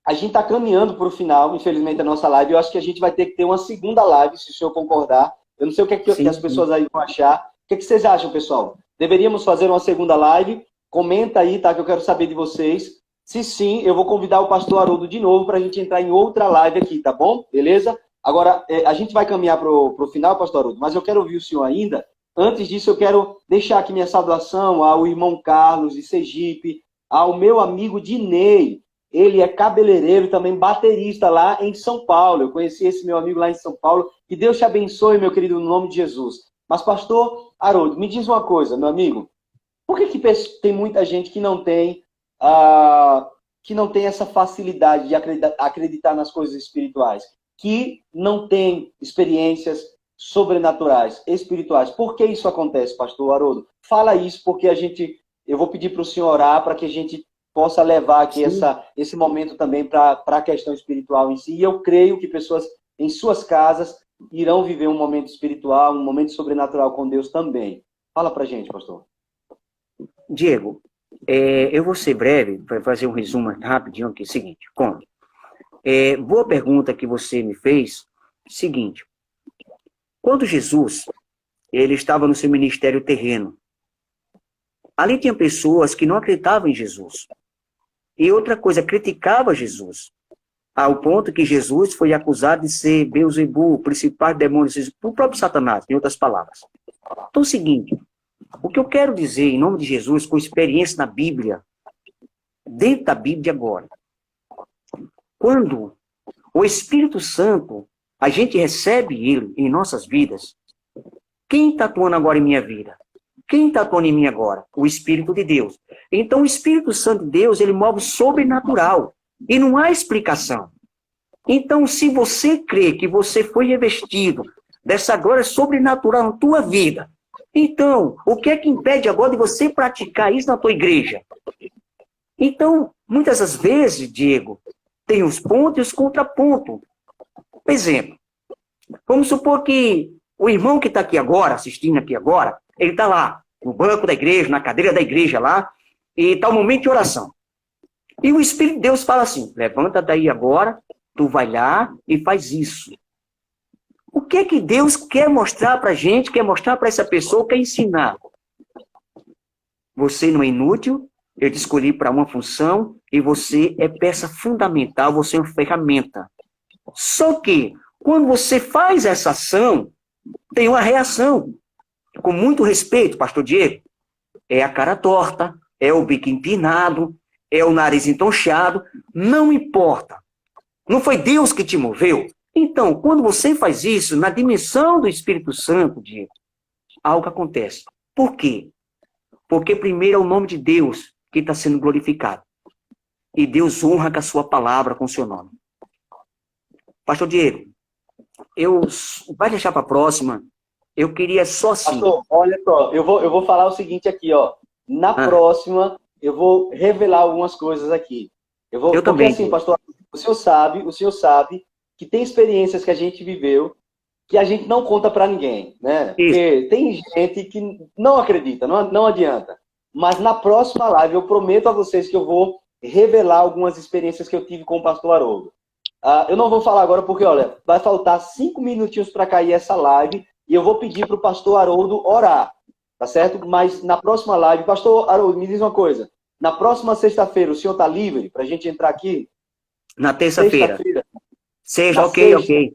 S4: a gente está caminhando para o final, infelizmente, da nossa live. Eu acho que a gente vai ter que ter uma segunda live, se o senhor concordar. Eu não sei o que, que as pessoas aí vão achar. O que vocês acham, pessoal? Deveríamos fazer uma segunda live? Comenta aí, tá? Que eu quero saber de vocês. Se sim, eu vou convidar o pastor Haroldo de novo para a gente entrar em outra live aqui, tá bom? Beleza? Agora, a gente vai caminhar para o final, pastor Haroldo, mas eu quero ouvir o senhor ainda. Antes disso, eu quero deixar aqui minha saudação ao irmão Carlos de Sergipe, ao meu amigo Dinei. Ele é cabeleireiro e também baterista lá em São Paulo. Eu conheci esse meu amigo lá em São Paulo. Que Deus te abençoe, meu querido, no nome de Jesus. Mas, pastor Haroldo, me diz uma coisa, meu amigo. Por que tem muita gente que não tem essa facilidade de acreditar nas coisas espirituais? Que não tem experiências sobrenaturais, espirituais? Por que isso acontece, pastor Haroldo? Fala isso, porque eu vou pedir para o senhor orar para que a gente possa levar aqui esse momento também para a questão espiritual em si. E eu creio que pessoas em suas casas irão viver um momento espiritual, um momento sobrenatural com Deus também. Fala para a gente, pastor.
S2: Diego, eu vou ser breve, para fazer um resumo rapidinho aqui. Seguinte, como? Boa pergunta que você me fez. Seguinte, quando Jesus ele estava no seu ministério terreno, ali tinha pessoas que não acreditavam em Jesus. E outra coisa, criticava Jesus. Ao ponto que Jesus foi acusado de ser Beelzebul, principal demônio, por próprio Satanás, em outras palavras. Então é o seguinte, o que eu quero dizer, em nome de Jesus, com experiência na Bíblia, dentro da Bíblia agora, quando o Espírito Santo, a gente recebe ele em nossas vidas, quem está atuando agora em minha vida? Quem está atuando em mim agora? O Espírito de Deus. Então, o Espírito Santo de Deus, ele move sobrenatural. E não há explicação. Então, se você crê que você foi revestido dessa glória sobrenatural na tua vida, então, o que é que impede agora de você praticar isso na tua igreja? Então, muitas das vezes, Diego, tem os pontos e os contrapontos. Por exemplo, vamos supor que o irmão que está aqui agora, assistindo aqui agora, ele está lá, no banco da igreja, na cadeira da igreja lá, e está um momento de oração. E o Espírito de Deus fala assim, levanta daí agora, tu vai lá e faz isso. O que é que Deus quer mostrar para a gente, quer mostrar para essa pessoa, quer ensinar? Você não é inútil, eu te escolhi para uma função, e você é peça fundamental, você é uma ferramenta. Só que, quando você faz essa ação, tem uma reação. Com muito respeito, pastor Diego, é a cara torta, é o bico empinado, é o nariz entonchado, não importa. Não foi Deus que te moveu? Então, quando você faz isso, na dimensão do Espírito Santo, Diego, algo acontece. Por quê? Porque primeiro é o nome de Deus que está sendo glorificado. E Deus honra com a sua palavra, com o seu nome. Pastor Diego, vai deixar para a próxima. Eu queria só assim.
S4: Pastor, olha só, eu vou falar o seguinte aqui, ó. Na próxima, eu vou revelar algumas coisas aqui. Eu também. Assim, pastor, o senhor sabe que tem experiências que a gente viveu que a gente não conta para ninguém, né?
S2: Isso.
S4: Porque tem gente que não acredita, não adianta. Mas na próxima live, eu prometo a vocês que eu vou revelar algumas experiências que eu tive com o pastor Haroldo. Eu não vou falar agora porque, olha, vai faltar 5 minutinhos para cair essa live. E eu vou pedir para o pastor Haroldo orar, tá certo? Mas na próxima live, pastor Haroldo, me diz uma coisa. Na próxima sexta-feira, o senhor está livre para a gente entrar aqui?
S2: Na terça-feira. Seja, ok.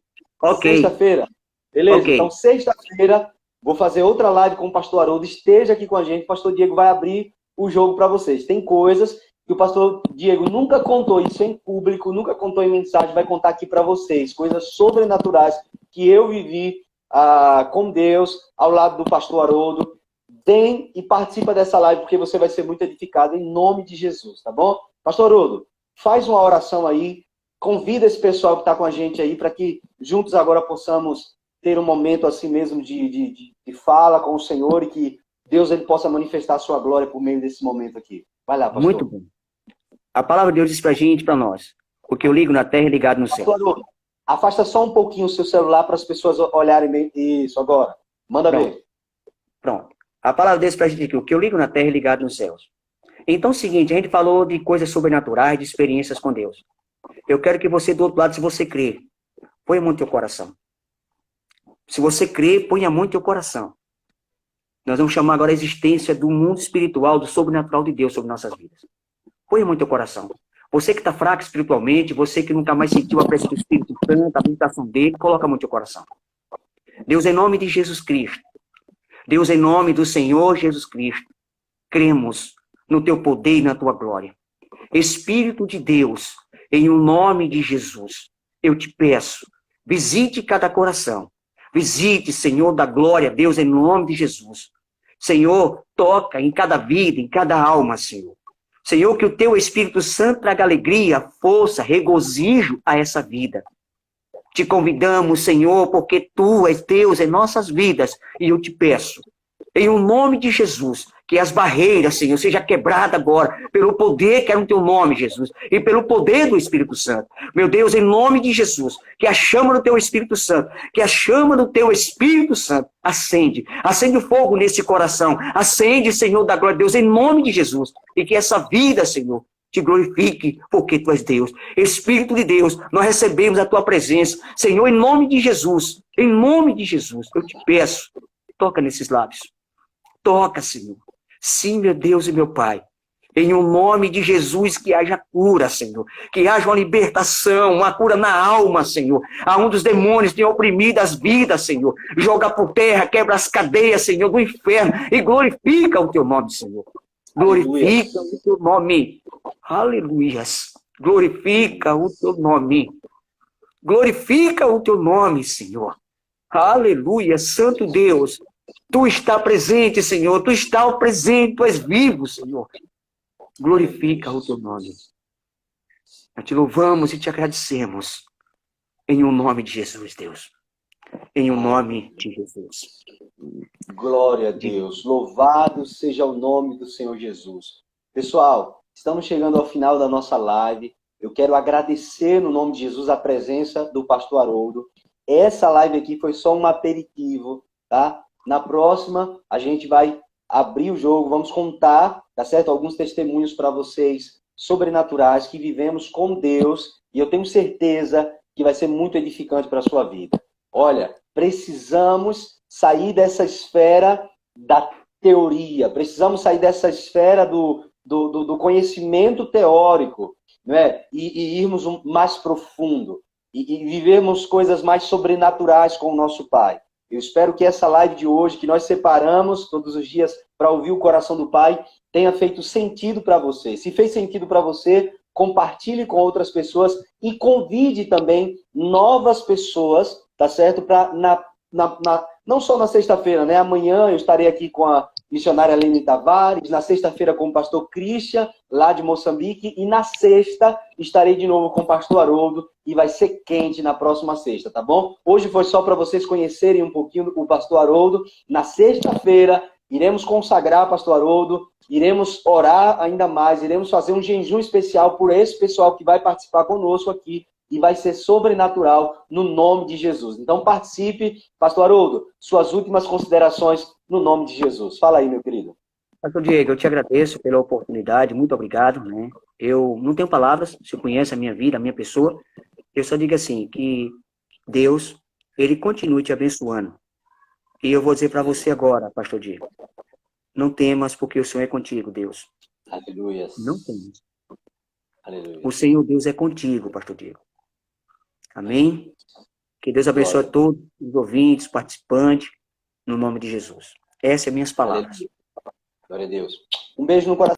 S4: Sexta-feira. Beleza?
S2: Okay.
S4: Então, sexta-feira, vou fazer outra live com o pastor Haroldo. Esteja aqui com a gente. O pastor Diego vai abrir o jogo para vocês. Tem coisas que o pastor Diego nunca contou isso em público, nunca contou em mensagem, vai contar aqui para vocês. Coisas sobrenaturais que eu vivi com Deus, ao lado do pastor Haroldo. Vem e participa dessa live, porque você vai ser muito edificado em nome de Jesus, tá bom? Pastor Haroldo, faz uma oração aí, convida esse pessoal que está com a gente aí, para que juntos agora possamos ter um momento assim mesmo de fala com o Senhor e que Deus ele possa manifestar a sua glória por meio desse momento aqui. Vai lá, pastor.
S2: Muito bom. A palavra de Deus diz para a gente, para nós, porque eu ligo na terra e ligado no céu.
S4: Pastor Haroldo, afasta só um pouquinho o seu celular para as pessoas olharem bem. Isso, agora. Manda ver.
S2: Pronto. A palavra diz para a gente aqui, o que eu ligo na terra é ligado nos céus. Então é o seguinte, a gente falou de coisas sobrenaturais, de experiências com Deus. Eu quero que você do outro lado, se você crê, ponha a mão no teu coração. Se você crê, ponha a mão no teu coração. Nós vamos chamar agora a existência do mundo espiritual, do sobrenatural de Deus sobre nossas vidas. Põe a mão no teu coração. Você que está fraco espiritualmente, você que nunca mais sentiu a presença do Espírito Santo, a visitação dele, coloca a mão no teu coração. Deus, em nome de Jesus Cristo. Deus, em nome do Senhor Jesus Cristo. Cremos no teu poder e na tua glória. Espírito de Deus, em o nome de Jesus, eu te peço, visite cada coração. Visite, Senhor da glória, Deus, em nome de Jesus. Senhor, toca em cada vida, em cada alma, Senhor. Senhor, que o teu Espírito Santo traga alegria, força, regozijo a essa vida. Te convidamos, Senhor, porque tu és Deus em nossas vidas. E eu te peço, em o nome de Jesus, que as barreiras, Senhor, seja quebrada agora, pelo poder que é no teu nome, Jesus, e pelo poder do Espírito Santo. Meu Deus, em nome de Jesus, que a chama do teu Espírito Santo, que a chama do teu Espírito Santo acende o fogo nesse coração, acende, Senhor da glória, Deus, em nome de Jesus, e que essa vida, Senhor, te glorifique, porque tu és Deus. Espírito de Deus, nós recebemos a tua presença, Senhor, em nome de Jesus, eu te peço, toca nesses lábios, toca, Senhor. Sim, meu Deus e meu Pai, em o nome de Jesus, que haja cura, Senhor, que haja uma libertação, uma cura na alma, Senhor, aonde os demônios têm oprimido as vidas, Senhor, joga por terra, quebra as cadeias, Senhor, do inferno, e glorifica o teu nome, Senhor, glorifica o teu nome, aleluias, glorifica o teu nome, Senhor, aleluia, Santo Deus. Tu está presente, Senhor. Tu está presente, tu és vivo, Senhor. Glorifica o teu nome. Nós te louvamos e te agradecemos. Em o nome de Jesus, Deus. Em o nome de Jesus.
S4: Glória a Deus. Louvado seja o nome do Senhor Jesus. Pessoal, estamos chegando ao final da nossa live. Eu quero agradecer no nome de Jesus a presença do pastor Haroldo. Essa live aqui foi só um aperitivo, tá? Na próxima, a gente vai abrir o jogo, vamos contar, tá certo? Alguns testemunhos para vocês sobrenaturais que vivemos com Deus, e eu tenho certeza que vai ser muito edificante para a sua vida. Olha, precisamos sair dessa esfera da teoria, precisamos sair dessa esfera do conhecimento teórico, né? E irmos mais profundo, e vivermos coisas mais sobrenaturais com o nosso Pai. Eu espero que essa live de hoje, que nós separamos todos os dias para ouvir o coração do Pai, tenha feito sentido para você. Se fez sentido para você, compartilhe com outras pessoas e convide também novas pessoas, tá certo? Para não só na sexta-feira, né? Amanhã eu estarei aqui com a missionária Lene Tavares, na sexta-feira com o pastor Christian, lá de Moçambique, e na sexta estarei de novo com o pastor Haroldo, e vai ser quente na próxima sexta, tá bom? Hoje foi só para vocês conhecerem um pouquinho o pastor Haroldo. Na sexta-feira iremos consagrar o pastor Haroldo, iremos orar ainda mais, iremos fazer um jejum especial por esse pessoal que vai participar conosco aqui, e vai ser sobrenatural no nome de Jesus. Então participe. Pastor Haroldo, suas últimas considerações no nome de Jesus. Fala aí, meu querido.
S2: Pastor Diego, eu te agradeço pela oportunidade, muito obrigado, né? Eu não tenho palavras, você conhece a minha vida, a minha pessoa. Eu só digo assim, que Deus, Ele continue te abençoando. E eu vou dizer para você agora, pastor Diego, não temas, porque o Senhor é contigo, Deus.
S4: Aleluia.
S2: Não temas.
S4: Aleluia.
S2: O Senhor Deus é contigo, pastor Diego. Amém? Que Deus abençoe a todos os ouvintes, participantes, no nome de Jesus. Essas são minhas palavras.
S4: Glória a Deus. Um beijo no coração.